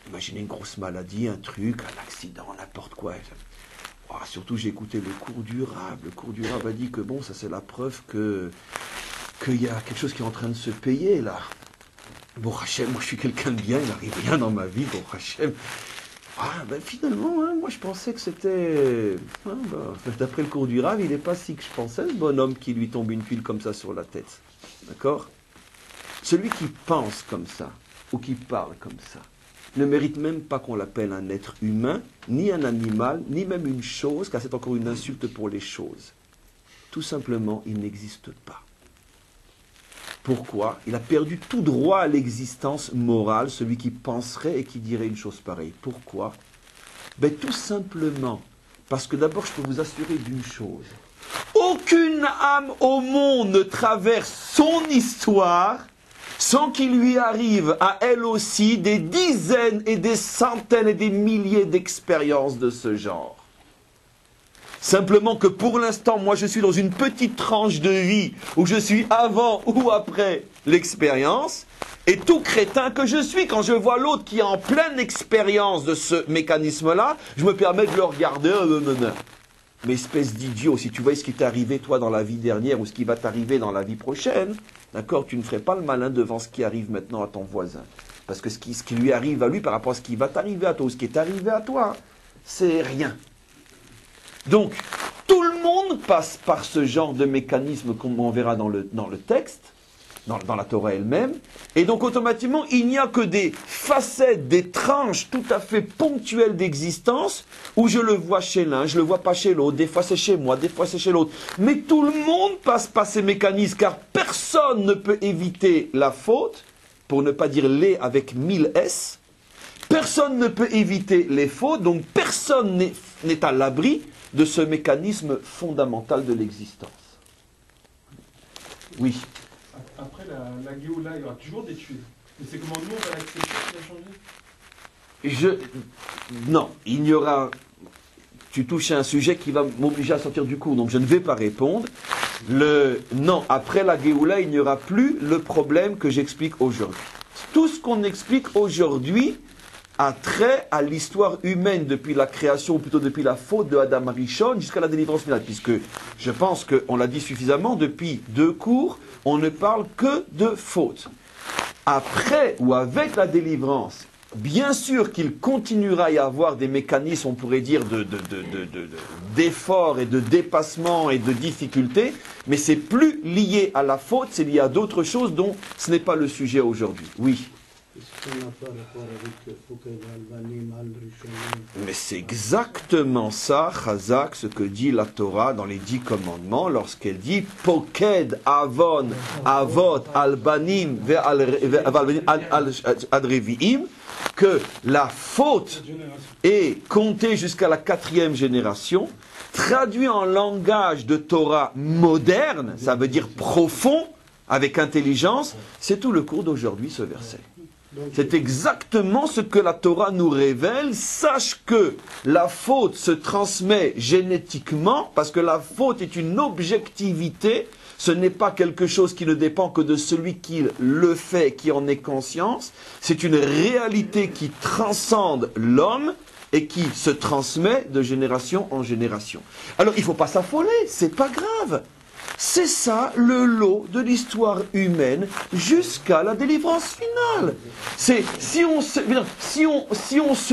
Imaginez une grosse maladie, un truc, un accident, n'importe quoi. Waouh, surtout j'ai écouté le cours du Rav. Le cours du Rav a dit que bon, ça c'est la preuve qu'il y a quelque chose qui est en train de se payer là. Bon Hachem, moi je suis quelqu'un de bien, il n'arrive rien dans ma vie, bon Hachem. Ah ben finalement, hein, moi je pensais que c'était... d'après le cours du Rav, il n'est pas si que je pensais, ce bonhomme qui lui tombe une tuile comme ça sur la tête. D'accord? Celui qui pense comme ça, ou qui parle comme ça, ne mérite même pas qu'on l'appelle un être humain, ni un animal, ni même une chose, car c'est encore une insulte pour les choses. Tout simplement, il n'existe pas. Pourquoi? Il a perdu tout droit à l'existence morale, celui qui penserait et qui dirait une chose pareille. Pourquoi? Ben, tout simplement, parce que d'abord, je peux vous assurer d'une chose. Aucune âme au monde ne traverse son histoire sans qu'il lui arrive à elle aussi des dizaines et des centaines et des milliers d'expériences de ce genre. Simplement que pour l'instant, moi je suis dans une petite tranche de vie où je suis avant ou après l'expérience, et tout crétin que je suis, quand je vois l'autre qui est en pleine expérience de ce mécanisme-là, je me permets de le regarder, Mais espèce d'idiot, si tu vois ce qui t'est arrivé toi dans la vie dernière ou ce qui va t'arriver dans la vie prochaine, d'accord, tu ne ferais pas le malin devant ce qui arrive maintenant à ton voisin. Parce que ce qui lui arrive à lui par rapport à ce qui va t'arriver à toi ou ce qui est arrivé à toi, c'est rien. Donc, tout le monde passe par ce genre de mécanisme qu'on verra dans le texte, dans la Torah elle-même, et donc automatiquement, il n'y a que des facettes, des tranches tout à fait ponctuelles d'existence, où je le vois chez l'un, je le vois pas chez l'autre, des fois c'est chez moi, des fois c'est chez l'autre. Mais tout le monde passe par ces mécanismes, car personne ne peut éviter la faute, pour ne pas dire les avec 1000 S, personne ne peut éviter les fautes, donc personne n'est à l'abri de ce mécanisme fondamental de l'existence. Oui. Après la Géoula, il y aura toujours des tuiles. Mais c'est comment nous on va l'accepter qui va changer? Non, il n'y aura... Tu touches à un sujet qui va m'obliger à sortir du cours, donc je ne vais pas répondre. Non, après la Géoula, il n'y aura plus le problème que j'explique aujourd'hui. Tout ce qu'on explique aujourd'hui a trait à l'histoire humaine depuis la création, ou plutôt depuis la faute de Adam Arishon jusqu'à la délivrance finale, puisque je pense qu'on l'a dit suffisamment, depuis 2 cours, on ne parle que de faute. Après ou avec la délivrance, bien sûr qu'il continuera à y avoir des mécanismes, on pourrait dire, d'effort et de dépassement et de difficulté, mais c'est plus lié à la faute, c'est lié à d'autres choses dont ce n'est pas le sujet aujourd'hui. Oui. Mais c'est exactement ça, Chazak, ce que dit la Torah dans les 10 commandements, lorsqu'elle dit Poked Avon Avot Albanim Adreviim, que la faute est comptée jusqu'à la 4e génération, traduit en langage de Torah moderne, ça veut dire profond, avec intelligence, c'est tout le cours d'aujourd'hui, ce verset. C'est exactement ce que la Torah nous révèle. Sache que la faute se transmet génétiquement, parce que la faute est une objectivité. Ce n'est pas quelque chose qui ne dépend que de celui qui le fait, qui en est conscience. C'est une réalité qui transcende l'homme et qui se transmet de génération en génération. Alors il ne faut pas s'affoler, c'est pas grave. C'est ça le lot de l'histoire humaine jusqu'à la délivrance finale. C'est si on se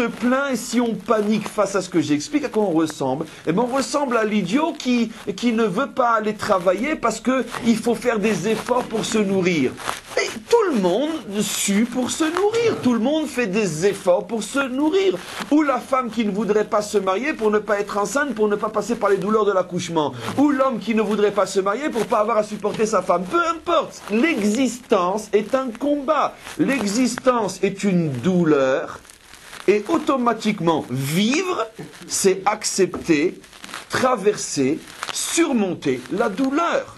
plaint et si on panique face à ce que j'explique, à quoi on ressemble? Eh bien, on ressemble à l'idiot qui ne veut pas aller travailler parce que il faut faire des efforts pour se nourrir. Et tout le monde sue pour se nourrir. Tout le monde fait des efforts pour se nourrir. Ou la femme qui ne voudrait pas se marier pour ne pas être enceinte, pour ne pas passer par les douleurs de l'accouchement. Ou l'homme qui ne voudrait pas se marier pour ne pas avoir à supporter sa femme. Peu importe. L'existence est un combat. L'existence est une douleur. Et automatiquement, vivre, c'est accepter, traverser surmonter la douleur.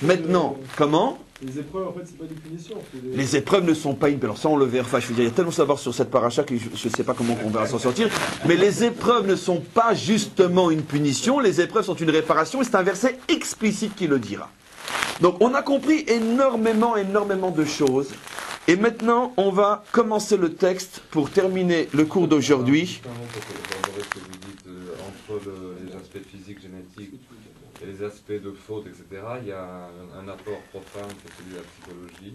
Maintenant, comment ? Les épreuves, en fait, c'est pas des punitions. Les épreuves ne sont pas une... Alors ça, on le verra. Enfin, je veux dire, il y a tellement de savoir sur cette paracha que je ne sais pas comment on va s'en sortir. Mais les épreuves ne sont pas justement une punition. Les épreuves sont une réparation. Et c'est un verset explicite qui le dira. Donc, on a compris énormément de choses. Et maintenant, on va commencer le texte pour terminer le cours d'aujourd'hui. Entre les aspects physiques, génétiques et les aspects de faute, etc., il y a un apport profane, c'est celui de la psychologie,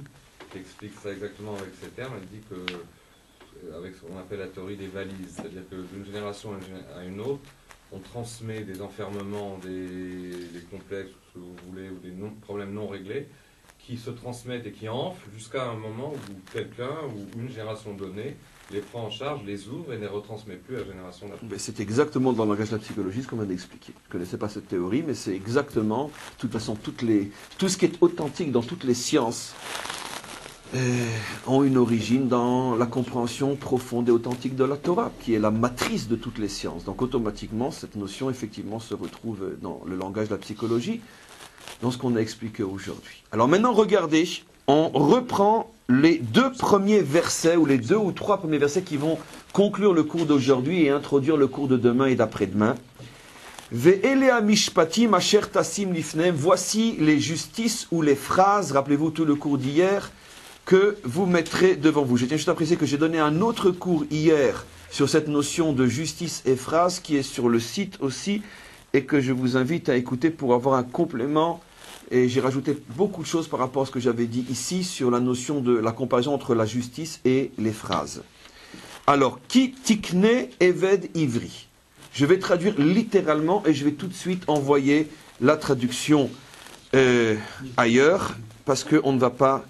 qui explique ça exactement avec ces termes. Elle dit que, avec ce qu'on appelle la théorie des valises, c'est-à-dire que d'une génération à une autre, on transmet des enfermements, des complexes, ce que vous voulez, ou des problèmes non réglés, qui se transmettent et qui enflent jusqu'à un moment où quelqu'un ou une génération donnée les prend en charge, les ouvre et ne les retransmet plus à la génération d'après. C'est exactement dans le langage de la psychologie ce qu'on vient d'expliquer. Je ne connaissais pas cette théorie, mais c'est exactement, de toute façon, tout ce qui est authentique dans toutes les sciences ont une origine dans la compréhension profonde et authentique de la Torah, qui est la matrice de toutes les sciences. Donc automatiquement, cette notion, effectivement, se retrouve dans le langage de la psychologie, dans ce qu'on a expliqué aujourd'hui. Alors maintenant, regardez, on reprend les deux premiers versets, ou les 2 ou 3 premiers versets qui vont conclure le cours d'aujourd'hui et introduire le cours de demain et d'après-demain. Ve'elea mishpatim asher tasim lifnem. Voici les justices ou les phrases, rappelez-vous tout le cours d'hier, que vous mettrez devant vous. Je tiens juste à préciser que j'ai donné un autre cours hier sur cette notion de justice et phrases qui est sur le site aussi et que je vous invite à écouter pour avoir un complément. Et j'ai rajouté beaucoup de choses par rapport à ce que j'avais dit ici sur la notion de la comparaison entre la justice et les phrases. Alors, ki tikne eved ivri. Je vais traduire littéralement et je vais tout de suite envoyer la traduction ailleurs parce qu'on ne va pas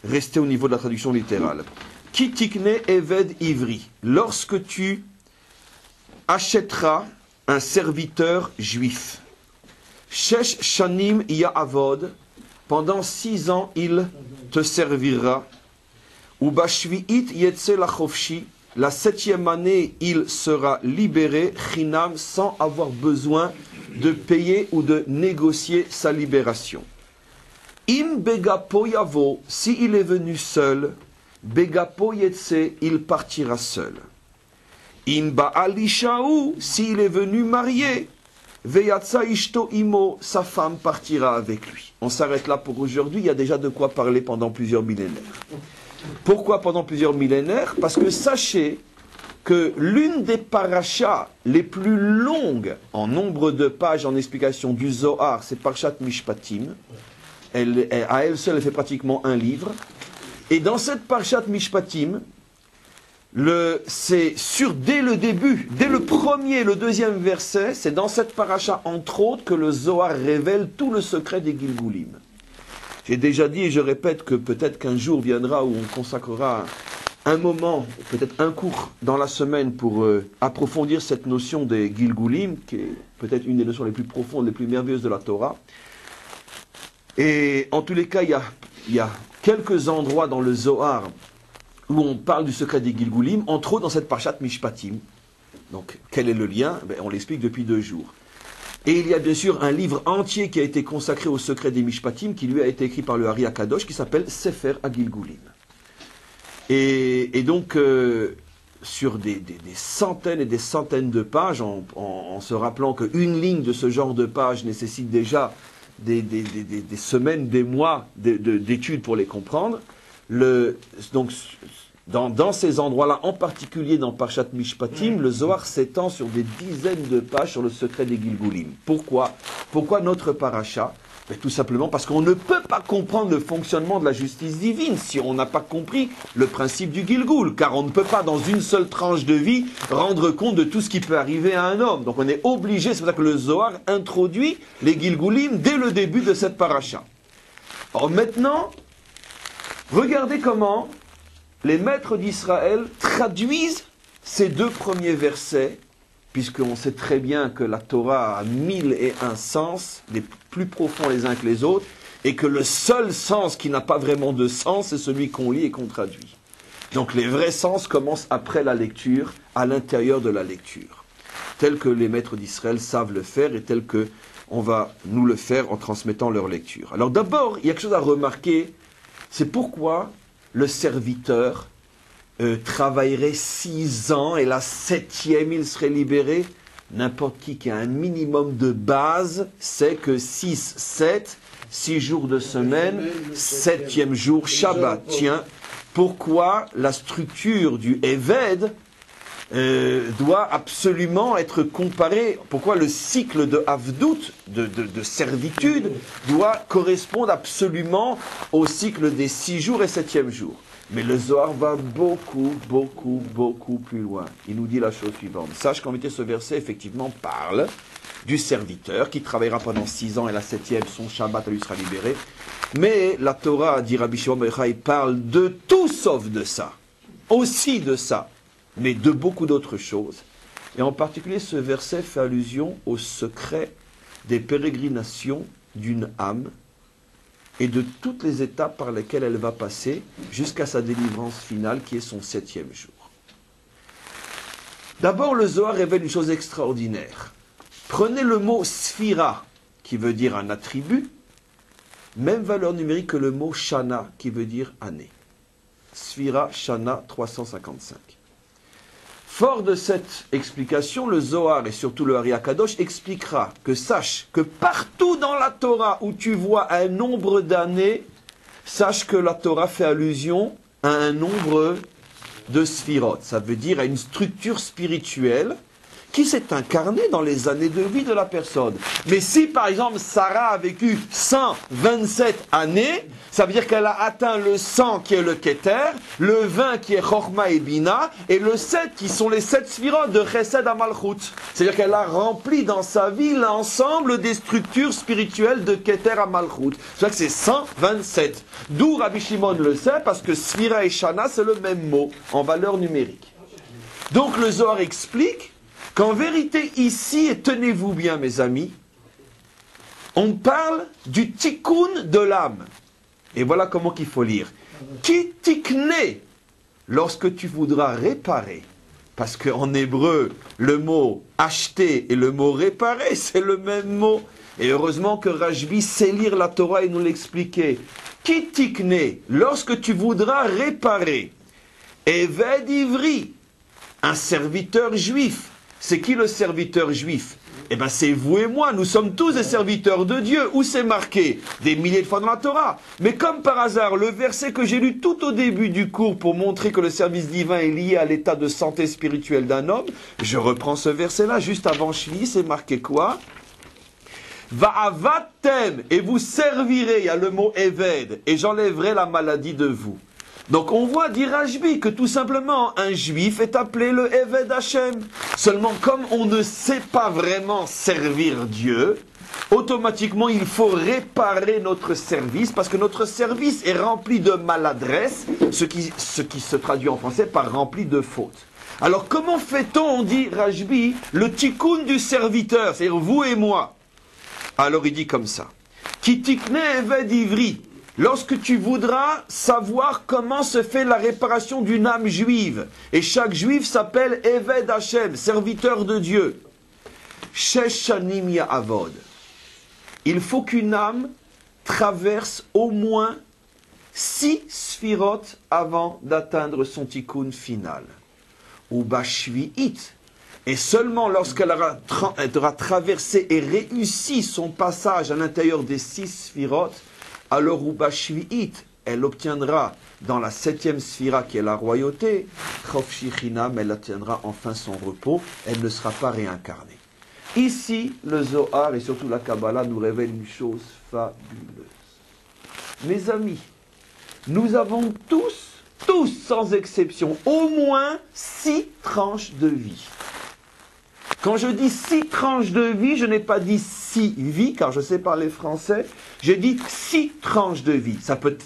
rester au niveau de la traduction littérale. Ki tikne eved ivri. Lorsque tu achèteras un serviteur juif. Shesh shanim ya'avod, pendant 6 ans il te servira. Ou bashvi'it yetze lachofshi, la 7e année il sera libéré, chinam, sans avoir besoin de payer ou de négocier sa libération. Im begapo yavo, si il est venu seul, begapo yetze, il partira seul. Im ba'alishaou, s'il est venu marié, Veyatsa ishto imo, sa femme partira avec lui. On s'arrête là pour aujourd'hui, il y a déjà de quoi parler pendant plusieurs millénaires. Pourquoi pendant plusieurs millénaires ? Parce que sachez que l'une des parachas les plus longues en nombre de pages en explication du Zohar, c'est Parashat Mishpatim. À elle seule, elle fait pratiquement un livre. Et dans cette Parashat Mishpatim, c'est sûr dès le début, dès le premier, le deuxième verset, c'est dans cette paracha entre autres que le Zohar révèle tout le secret des Gilgulim. J'ai déjà dit et je répète que peut-être qu'un jour viendra où on consacrera un moment, peut-être un cours dans la semaine pour approfondir cette notion des Gilgulim, qui est peut-être une des notions les plus profondes, les plus merveilleuses de la Torah. Et en tous les cas, il y a quelques endroits dans le Zohar où on parle du secret des Gilgulim, entre autres dans cette Parashat Mishpatim. Donc, quel est le lien ? On l'explique depuis 2 jours. Et il y a bien sûr un livre entier qui a été consacré au secret des Mishpatim, qui lui a été écrit par le Ari Akadosh, qui s'appelle Sefer HaGilgulim. Et donc, sur des centaines et des centaines de pages, en se rappelant qu'une ligne de ce genre de page nécessite déjà des semaines, des mois d'études pour les comprendre, donc, dans ces endroits-là, en particulier dans Parashat Mishpatim, le Zohar s'étend sur des dizaines de pages sur le secret des Gilgulim. Pourquoi notre paracha ? Tout simplement parce qu'on ne peut pas comprendre le fonctionnement de la justice divine si on n'a pas compris le principe du Gilgul, car on ne peut pas, dans une seule tranche de vie, rendre compte de tout ce qui peut arriver à un homme. Donc on est obligé, c'est pour ça que le Zohar introduit les Gilgulim dès le début de cette paracha. Alors maintenant, regardez comment les maîtres d'Israël traduisent ces 2 premiers versets, puisqu'on sait très bien que la Torah a 1001 sens, les plus profonds les uns que les autres, et que le seul sens qui n'a pas vraiment de sens, c'est celui qu'on lit et qu'on traduit. Donc les vrais sens commencent après la lecture, à l'intérieur de la lecture, tel que les maîtres d'Israël savent le faire et tel que on va nous le faire en transmettant leur lecture. Alors d'abord, il y a quelque chose à remarquer, c'est pourquoi le serviteur travaillerait 6 ans et la 7e, il serait libéré. N'importe qui a un minimum de base sait que 6, 7, 6 jours de semaine, 7e jour, Shabbat. Tiens, pourquoi la structure du Eved doit absolument être comparée, pourquoi le cycle de Avdout, de servitude, doit correspondre absolument au cycle des 6 jours et 7e jour. Mais le Zohar va beaucoup plus loin. Il nous dit la chose suivante. Sache qu'en vérité, ce verset, effectivement, parle du serviteur qui travaillera pendant 6 ans et la 7e, son Shabbat, lui sera libéré. Mais la Torah, dit Rabbi Shimon Bar Yochai, parle de tout sauf de ça. Aussi de ça. Mais de beaucoup d'autres choses. Et en particulier, ce verset fait allusion au secret des pérégrinations d'une âme et de toutes les étapes par lesquelles elle va passer jusqu'à sa délivrance finale qui est son 7e jour. D'abord, le Zohar révèle une chose extraordinaire. Prenez le mot sphira, qui veut dire un attribut, même valeur numérique que le mot shana, qui veut dire année. Sphira, shana, 355. Fort de cette explication, le Zohar et surtout le Ari Akadosh expliquera que sache que partout dans la Torah où tu vois un nombre d'années, sache que la Torah fait allusion à un nombre de sphirot. Ça veut dire à une structure spirituelle qui s'est incarnée dans les années de vie de la personne. Mais si par exemple Sarah a vécu 127 années, ça veut dire qu'elle a atteint le 100 qui est le Keter, le 20 qui est Chorma et Bina, et le 7 qui sont les 7 sphirot de Chesed à Malchut. C'est-à-dire qu'elle a rempli dans sa vie l'ensemble des structures spirituelles de Keter à Malchut. C'est-à-dire que c'est 127. D'où Rabbi Shimon le sait, parce que Sphira et Shana, c'est le même mot, en valeur numérique. Donc le Zohar explique qu'en vérité ici, et tenez-vous bien mes amis, on parle du tikkun de l'âme. Et voilà comment qu'il faut lire. Ki tikne, lorsque tu voudras réparer. Parce qu'en hébreu, le mot acheter et le mot réparer, c'est le même mot. Et heureusement que Rajbi sait lire la Torah et nous l'expliquer. Ki tikne, lorsque tu voudras réparer. Eved ivri, un serviteur juif. C'est qui le serviteur juif? Eh bien, c'est vous et moi, nous sommes tous des serviteurs de Dieu. Où c'est marqué? Des milliers de fois dans la Torah. Mais comme par hasard, le verset que j'ai lu tout au début du cours pour montrer que le service divin est lié à l'état de santé spirituelle d'un homme, je reprends ce verset-là, juste avant Shvi, c'est marqué quoi? Va'avatem, et vous servirez, il y a le mot Eved, et j'enlèverai la maladie de vous. Donc on voit, dit Rajbi, que tout simplement un juif est appelé le Eved Hashem. Seulement comme on ne sait pas vraiment servir Dieu, automatiquement il faut réparer notre service, parce que notre service est rempli de maladresse, ce qui se traduit en français par rempli de fautes. Alors comment fait-on, on dit Rajbi, le tikkun du serviteur, c'est-à-dire vous et moi? Alors il dit comme ça, Ki tikne Eved ivri. Lorsque tu voudras savoir comment se fait la réparation d'une âme juive, et chaque juif s'appelle Eved Hashem, serviteur de Dieu. Sheshanim Ya'avod. Il faut qu'une âme traverse au moins 6 sphirot avant d'atteindre son tikkun final. Ou bashvi'it. Et seulement lorsqu'elle aura traversé et réussi son passage à l'intérieur des 6 sphirot, alors Uba Shvi'it, elle obtiendra dans la 7e sphira qui est la royauté, Chofshi Chinam, elle atteindra enfin son repos, elle ne sera pas réincarnée. Ici, le Zohar et surtout la Kabbalah nous révèlent une chose fabuleuse. Mes amis, nous avons tous sans exception, au moins 6 tranches de vie. Quand je dis 6 tranches de vie, je n'ai pas dit 6 vies, car je sais parler français. J'ai dit 6 tranches de vie. Ça peut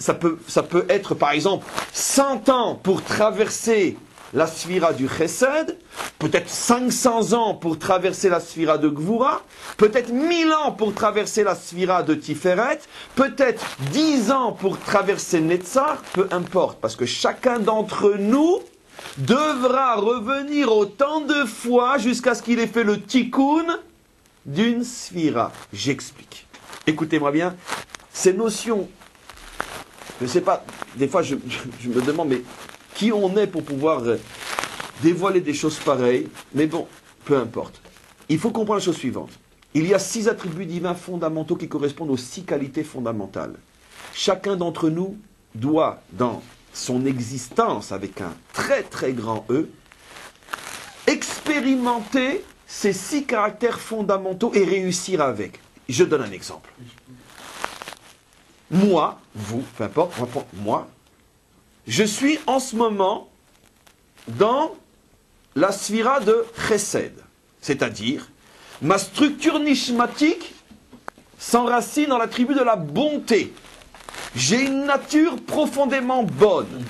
être, par exemple, 100 ans pour traverser la sphira du Chesed, peut-être 500 ans pour traverser la sphira de Gvura, peut-être 1000 ans pour traverser la sphira de Tiferet, peut-être 10 ans pour traverser Netzar, peu importe, parce que chacun d'entre nous devra revenir autant de fois jusqu'à ce qu'il ait fait le tikkun d'une sphira. J'explique. Écoutez-moi bien, ces notions, je ne sais pas, des fois je me demande, mais qui on est pour pouvoir dévoiler des choses pareilles, mais bon, peu importe. Il faut comprendre la chose suivante. Il y a 6 attributs divins fondamentaux qui correspondent aux 6 qualités fondamentales. Chacun d'entre nous doit, dans son existence avec un très très grand E, expérimenter ces 6 caractères fondamentaux et réussir avec. Je donne un exemple. Moi, vous, peu importe, moi, je suis en ce moment dans la sphira de Chesed, c'est-à-dire ma structure nishmatique s'enracine dans la tribu de la bonté. J'ai une nature profondément bonne.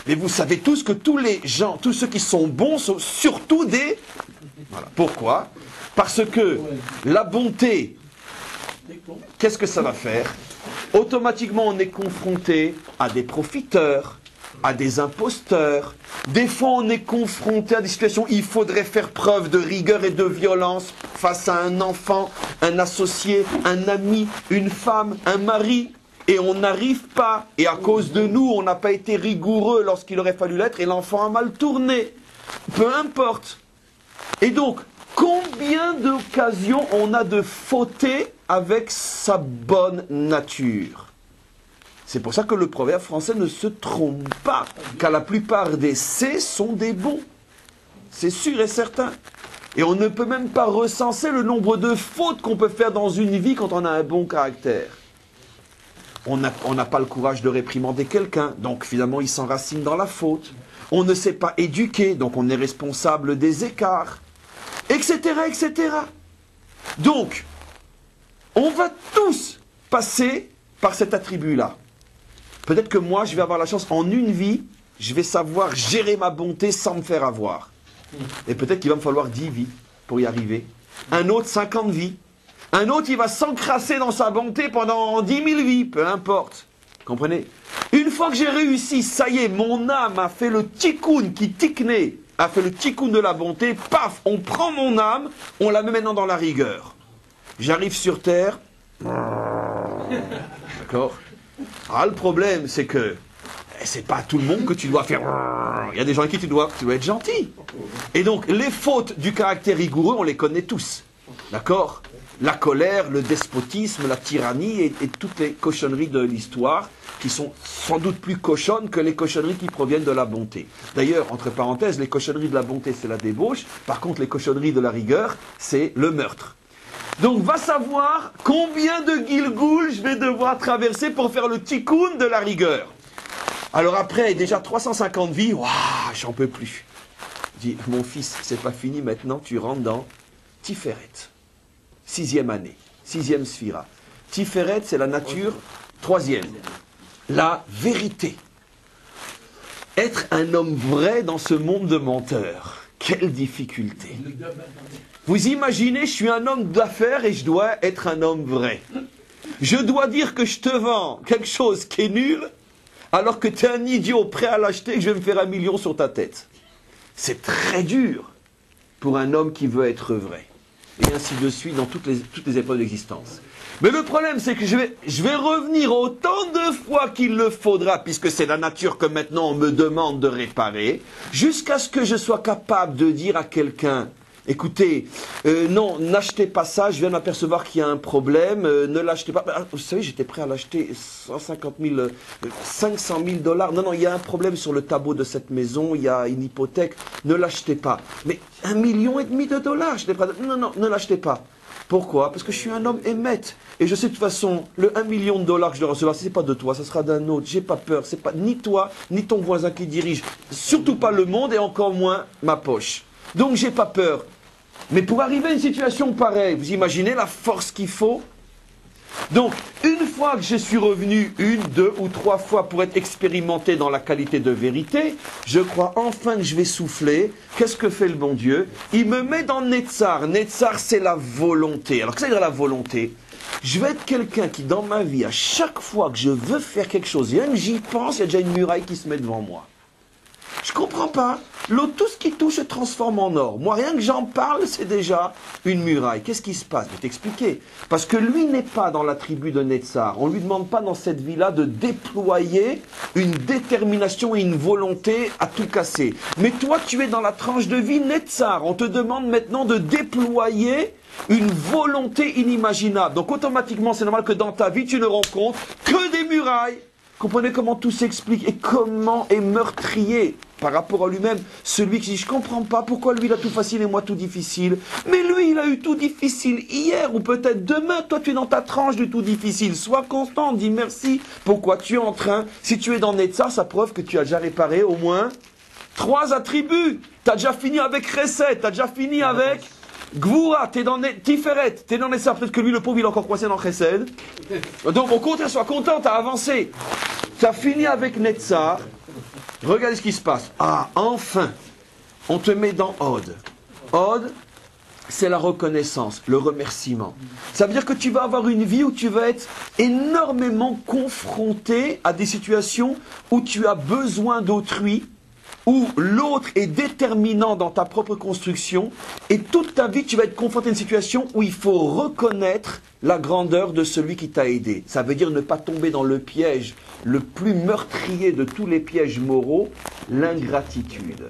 Mais vous savez tous que tous les gens, tous ceux qui sont bons sont surtout des... Voilà. Pourquoi? Parce que la bonté, qu'est-ce que ça va faire? Automatiquement, on est confronté à des profiteurs, à des imposteurs. Des fois, on est confronté à des situations où il faudrait faire preuve de rigueur et de violence face à un enfant, un associé, un ami, une femme, un mari. Et on n'arrive pas. Et à cause de nous, on n'a pas été rigoureux lorsqu'il aurait fallu l'être et l'enfant a mal tourné. Peu importe. Et donc, combien d'occasions on a de fauter avec sa bonne nature? C'est pour ça que le proverbe français ne se trompe pas, car la plupart des C sont des bons. C'est sûr et certain. Et on ne peut même pas recenser le nombre de fautes qu'on peut faire dans une vie quand on a un bon caractère. On n'a pas le courage de réprimander quelqu'un, donc finalement il s'enracine dans la faute. On ne sait pas éduquer, donc on est responsable des écarts, etc., etc. Donc, on va tous passer par cet attribut-là. Peut-être que moi, je vais avoir la chance, en une vie, je vais savoir gérer ma bonté sans me faire avoir. Et peut-être qu'il va me falloir 10 vies pour y arriver. Un autre, 50 vies. Un autre, il va s'encrasser dans sa bonté pendant 10 000 vies, peu importe. Comprenez? Une fois que j'ai réussi, ça y est, mon âme a fait le tikkun qui tikné, a fait le tikkun de la bonté, paf, on prend mon âme, on la met maintenant dans la rigueur. J'arrive sur terre. D'accord? Ah, le problème, c'est que c'est pas à tout le monde que tu dois faire. Il y a des gens avec qui tu dois être gentil. Et donc, les fautes du caractère rigoureux, on les connaît tous. D'accord? La colère, le despotisme, la tyrannie et toutes les cochonneries de l'histoire qui sont sans doute plus cochonnes que les cochonneries qui proviennent de la bonté. D'ailleurs, entre parenthèses, les cochonneries de la bonté, c'est la débauche. Par contre, les cochonneries de la rigueur, c'est le meurtre. Donc, va savoir combien de Gilgoul je vais devoir traverser pour faire le tikkun de la rigueur. Alors après, déjà 350 vies, waouh, j'en peux plus. Je dis, mon fils, c'est pas fini maintenant, tu rentres dans Tiferet. 6e année, 6e sphira. Tiferet, c'est la nature. 3e, la vérité. Être un homme vrai dans ce monde de menteurs. Quelle difficulté. Vous imaginez, je suis un homme d'affaires et je dois être un homme vrai. Je dois dire que je te vends quelque chose qui est nul, alors que tu es un idiot prêt à l'acheter et que je vais me faire 1 million sur ta tête. C'est très dur pour un homme qui veut être vrai. Et ainsi de suite dans toutes les épreuves de l'existence. Mais le problème, c'est que je vais revenir autant de fois qu'il le faudra, puisque c'est la nature que maintenant on me demande de réparer, jusqu'à ce que je sois capable de dire à quelqu'un, écoutez, non, n'achetez pas ça, je viens d'apercevoir qu'il y a un problème, ne l'achetez pas. Vous savez, j'étais prêt à l'acheter 150 000, 500 000 $. Non, il y a un problème sur le tableau de cette maison, il y a une hypothèque, ne l'achetez pas. Mais 1,5 million de dollars, j'étais prêt à... Non, ne l'achetez pas. Pourquoi? Parce que je suis un homme émette. Et je sais de toute façon, le 1 million de dollars que je dois recevoir, ce n'est pas de toi, ça sera d'un autre. J'ai pas peur, c'est pas ni toi, ni ton voisin qui dirige. Surtout pas le monde et encore moins ma poche. Donc j'ai pas peur. Mais pour arriver à une situation pareille, vous imaginez la force qu'il faut? Donc, une fois que je suis revenu 1, 2 ou 3 fois pour être expérimenté dans la qualité de vérité, je crois enfin que je vais souffler. Qu'est-ce que fait le bon Dieu? Il me met dans Netzar. Netzar, c'est la volonté. Alors, qu'est-ce que ça veut dire la volonté? Je vais être quelqu'un qui, dans ma vie, à chaque fois que je veux faire quelque chose, et même j'y pense, il y a déjà une muraille qui se met devant moi. Je comprends pas. Tout ce qui touche se transforme en or. Moi, rien que j'en parle, c'est déjà une muraille. Qu'est-ce qui se passe? Je vais t'expliquer. Parce que lui n'est pas dans la tribu de Netzar. On ne lui demande pas dans cette vie-là de déployer une détermination et une volonté à tout casser. Mais toi, tu es dans la tranche de vie Netzar. On te demande maintenant de déployer une volonté inimaginable. Donc automatiquement, c'est normal que dans ta vie, tu ne rencontres que des murailles. Comprenez comment tout s'explique et comment est meurtrier par rapport à lui-même celui qui dit je comprends pas pourquoi lui il a tout facile et moi tout difficile. Mais lui il a eu tout difficile hier ou peut-être demain. Toi tu es dans ta tranche du tout difficile. Sois constant, dis merci. Pourquoi tu es en train, si tu es dans Netzar, ça prouve que tu as déjà réparé au moins 3 attributs. Tu as déjà fini avec Chesed, tu as déjà fini avec Gvura, t'es dans Tiferet, t'es dans Netzar, peut-être que lui, le pauvre, il est encore coincé dans Chesed. Donc, au contraire, sois content, t'as avancé. T'as fini avec Netzar. Regardez ce qui se passe. Ah, enfin, on te met dans Od. Od, c'est la reconnaissance, le remerciement. Ça veut dire que tu vas avoir une vie où tu vas être énormément confronté à des situations où tu as besoin d'autrui, où l'autre est déterminant dans ta propre construction, et toute ta vie, tu vas être confronté à une situation où il faut reconnaître la grandeur de celui qui t'a aidé. Ça veut dire ne pas tomber dans le piège le plus meurtrier de tous les pièges moraux, l'ingratitude.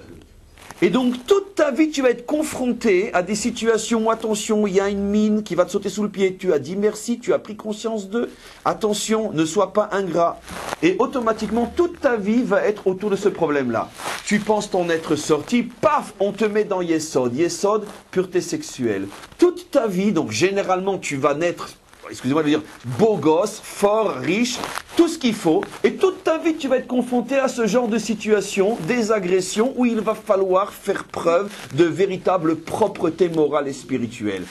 Et donc, toute ta vie, tu vas être confronté à des situations où, attention, il y a une mine qui va te sauter sous le pied. Tu as dit merci, tu as pris conscience d'eux. Attention, ne sois pas ingrat. Et automatiquement, toute ta vie va être autour de ce problème-là. Tu penses t'en être sorti, paf, on te met dans Yesod. Yesod, pureté sexuelle. Toute ta vie, donc généralement, tu vas naître, excusez-moi de dire, beau gosse, fort, riche, tout ce qu'il faut. Et toute ta vie, tu vas être confronté à ce genre de situation, des agressions, où il va falloir faire preuve de véritable propreté morale et spirituelle.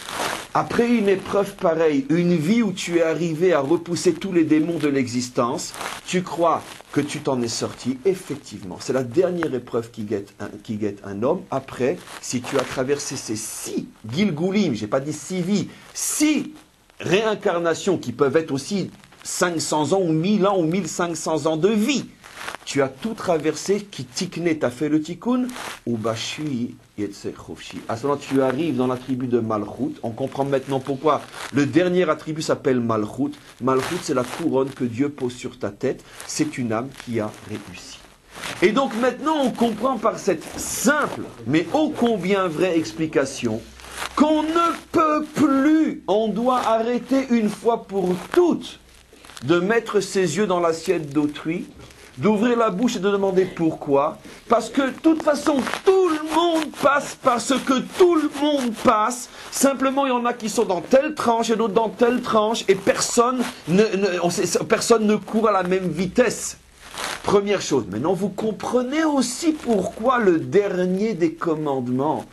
Après une épreuve pareille, une vie où tu es arrivé à repousser tous les démons de l'existence, tu crois que tu t'en es sorti, effectivement. C'est la dernière épreuve qui guette un homme. Après, si tu as traversé ces 6 Gilgulim, j'ai pas dit 6 vies, 6 réincarnations qui peuvent être aussi 500 ans ou 1000 ans ou 1500 ans de vie. Tu as tout traversé, qui tikné, t'as fait le tikkun, ou bashui yetze chofshi. À ce moment, tu arrives dans la tribu de Malchut. On comprend maintenant pourquoi le dernier attribut s'appelle Malchut. Malchut, c'est la couronne que Dieu pose sur ta tête. C'est une âme qui a réussi. Et donc maintenant, on comprend par cette simple, mais ô combien vraie explication, qu'on ne peut plus, on doit arrêter une fois pour toutes de mettre ses yeux dans l'assiette d'autrui, d'ouvrir la bouche et de demander pourquoi. Parce que de toute façon, tout le monde passe par ce que tout le monde passe. Simplement, il y en a qui sont dans telle tranche et d'autres dans telle tranche, et personne ne court à la même vitesse. Première chose. Maintenant, vous comprenez aussi pourquoi le dernier des commandements.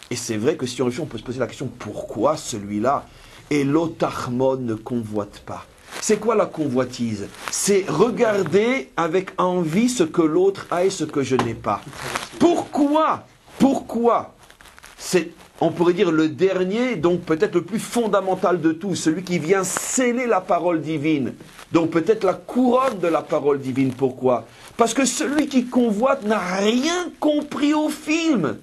Et c'est vrai que si on réfléchit, on peut se poser la question, pourquoi celui-là? Et l'otachmon ne convoite pas. C'est quoi la convoitise? C'est regarder avec envie ce que l'autre a et ce que je n'ai pas. Pourquoi? C'est, on pourrait dire, le dernier, donc peut-être le plus fondamental de tous, celui qui vient sceller la parole divine. Donc peut-être la couronne de la parole divine. Pourquoi? Parce que celui qui convoite n'a rien compris au film.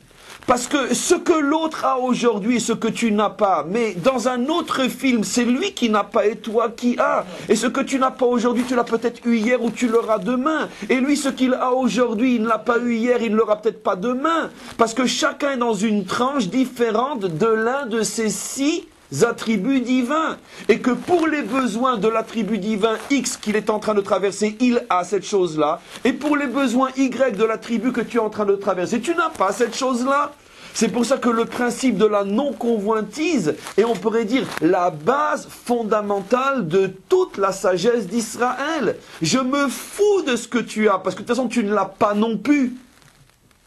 Parce que ce que l'autre a aujourd'hui et ce que tu n'as pas, mais dans un autre film, c'est lui qui n'a pas et toi qui as. Et ce que tu n'as pas aujourd'hui, tu l'as peut-être eu hier ou tu l'auras demain. Et lui, ce qu'il a aujourd'hui, il ne l'a pas eu hier, il ne l'aura peut-être pas demain. Parce que chacun est dans une tranche différente de l'un de ces 6 attributs divins. Et que pour les besoins de l'attribut divin X qu'il est en train de traverser, il a cette chose-là. Et pour les besoins Y de l'attribut que tu es en train de traverser, tu n'as pas cette chose-là. C'est pour ça que le principe de la non-convoitise est, on pourrait dire, la base fondamentale de toute la sagesse d'Israël. Je me fous de ce que tu as, parce que de toute façon tu ne l'as pas non plus.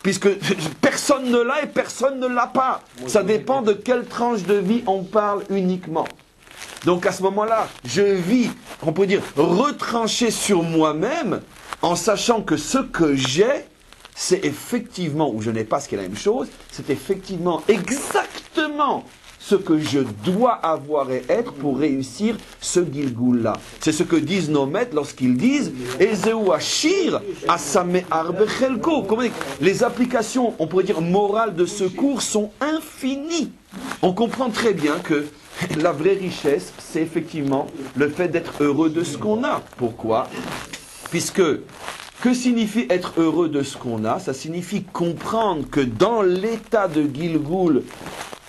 Puisque personne ne l'a et personne ne l'a pas. Ça dépend de quelle tranche de vie on parle uniquement. Donc à ce moment-là, je vis, on peut dire, retranché sur moi-même, en sachant que ce que j'ai, c'est effectivement, ou je n'ai pas ce qui est la même chose, c'est effectivement exactement ce que je dois avoir et être pour réussir ce Gilgul-là. C'est ce que disent nos maîtres lorsqu'ils disent Ezeu Ashir Asame Arbechelko. Comment dire, les applications, on pourrait dire morales de ce cours sont infinies. On comprend très bien que la vraie richesse, c'est effectivement le fait d'être heureux de ce qu'on a. Pourquoi ? Puisque, que signifie être heureux de ce qu'on a ? Ça signifie comprendre que dans l'état de Gilgul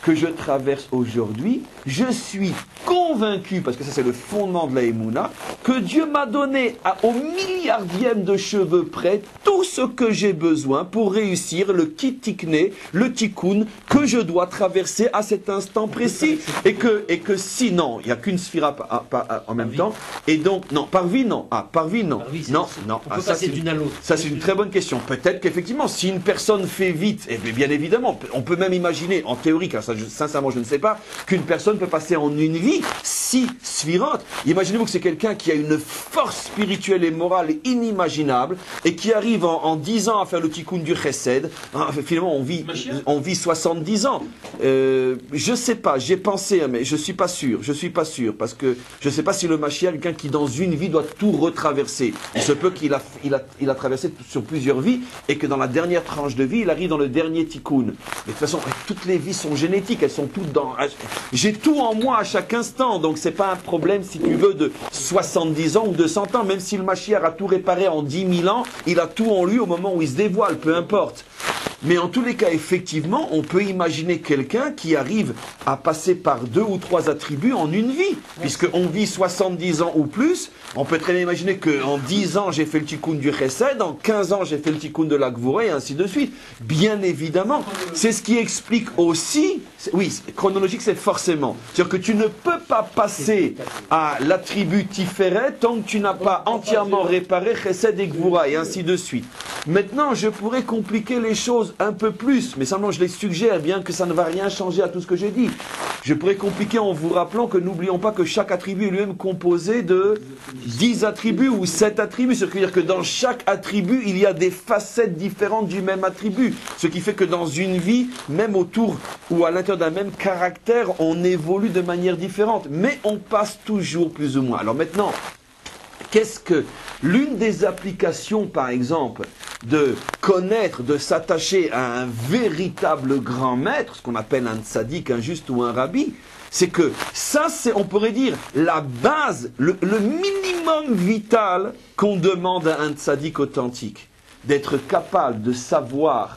que je traverse aujourd'hui, je suis convaincu, parce que ça c'est le fondement de la Emouna, que Dieu m'a donné au milliardième de cheveux près tout ce que j'ai besoin pour réussir le kitikné, le tikkun que je dois traverser à cet instant précis. Et que sinon, il n'y a qu'une sphira en même temps. Et donc, non, par vie, non. Ah, par vie, non. Par vie, non. On peut passer d'une à l'autre. Ça, c'est une très bonne question. Peut-être qu'effectivement, si une personne fait vite, et bien évidemment, on peut même imaginer, en théorie, car ça, sincèrement, je ne sais pas, qu'une personne peut passer en une vie 6 sphirotes. Imaginez-vous que c'est quelqu'un qui a une force spirituelle et morale inimaginable et qui arrive en 10 ans à faire le tikkun du chesed. Finalement, on vit 70 ans. Je sais pas, j'ai pensé, mais je suis pas sûr, parce que je sais pas si le Mashiach est quelqu'un qui dans une vie doit tout retraverser. Il se peut qu'il a traversé sur plusieurs vies et que dans la dernière tranche de vie, il arrive dans le dernier tikkun. Mais de toute façon, toutes les vies sont génétiques, elles sont toutes dans... J'ai tout en moi à chaque instant, donc c'est pas un problème, si tu veux, de 70 ans ou de 100 ans, même si le Mashiach a tout réparé en 10 000 ans, il a tout en lui au moment où il se dévoile, peu importe. Mais en tous les cas, effectivement, on peut imaginer quelqu'un qui arrive à passer par 2 ou 3 attributs en une vie. Puisqu'on vit 70 ans ou plus, on peut très bien imaginer qu'en 10 ans, j'ai fait le tikkun du chesed, en 15 ans, j'ai fait le tikkun de la gvura, et ainsi de suite. Bien évidemment, c'est ce qui explique aussi, oui, chronologique, c'est forcément. C'est-à-dire que tu ne peux pas passer à l'attribut tiferet tant que tu n'as pas entièrement réparé chesed et gvura, et ainsi de suite. Maintenant, je pourrais compliquer les choses un peu plus, mais simplement je les suggère, bien que ça ne va rien changer à tout ce que j'ai dit. Je pourrais compliquer en vous rappelant que n'oublions pas que chaque attribut est lui-même composé de 10 attributs ou 7 attributs, ce qui veut dire que dans chaque attribut, il y a des facettes différentes du même attribut, ce qui fait que dans une vie, même autour ou à l'intérieur d'un même caractère, on évolue de manière différente, mais on passe toujours plus ou moins. Alors maintenant, qu'est-ce que l'une des applications, par exemple, de connaître, de s'attacher à un véritable grand maître, ce qu'on appelle un tzaddik, un juste ou un rabbi, c'est que ça, c'est, on pourrait dire, la base, le minimum vital qu'on demande à un tzaddik authentique. D'être capable de savoir,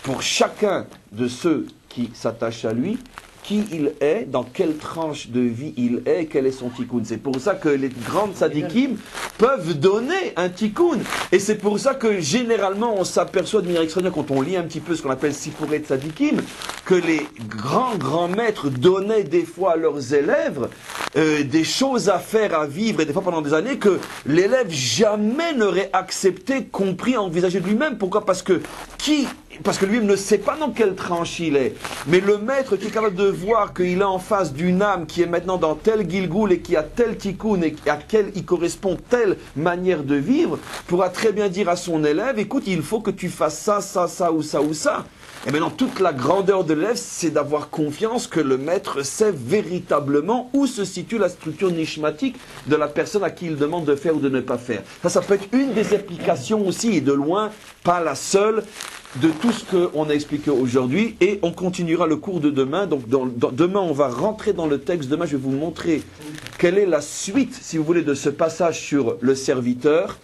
pour chacun de ceux qui s'attachent à lui, qui il est, dans quelle tranche de vie il est, quel est son tikkun. C'est pour ça que les grandes tzadikim peuvent donner un tikkun. Et c'est pour ça que généralement on s'aperçoit de manière extraordinaire quand on lit un petit peu ce qu'on appelle Sipurei Tzadikim, que les grands maîtres donnaient des fois à leurs élèves des choses à faire, à vivre, et des fois pendant des années que l'élève jamais n'aurait accepté, compris, envisagé de lui-même. Pourquoi ? Parce que lui-même ne sait pas dans quelle tranche il est. Mais le maître qui est capable de voir qu'il est en face d'une âme qui est maintenant dans tel Gilgul et qui a tel tikkun et à quel il correspond telle manière de vivre, pourra très bien dire à son élève, écoute, il faut que tu fasses ça ou ça. Et maintenant, toute la grandeur de l'élève, c'est d'avoir confiance que le maître sait véritablement où se situe la structure nishmatique de la personne à qui il demande de faire ou de ne pas faire. Ça peut être une des applications aussi, et de loin, pas la seule, de tout ce qu'on a expliqué aujourd'hui. Et on continuera le cours de demain. Donc, demain, on va rentrer dans le texte. Demain, je vais vous montrer quelle est la suite, si vous voulez, de ce passage sur le serviteur.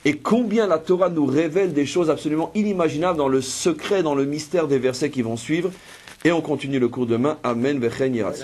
Et combien la Torah nous révèle des choses absolument inimaginables dans le secret, dans le mystère des versets qui vont suivre. Et on continue le cours demain. Amen. Vechen Yiratzon.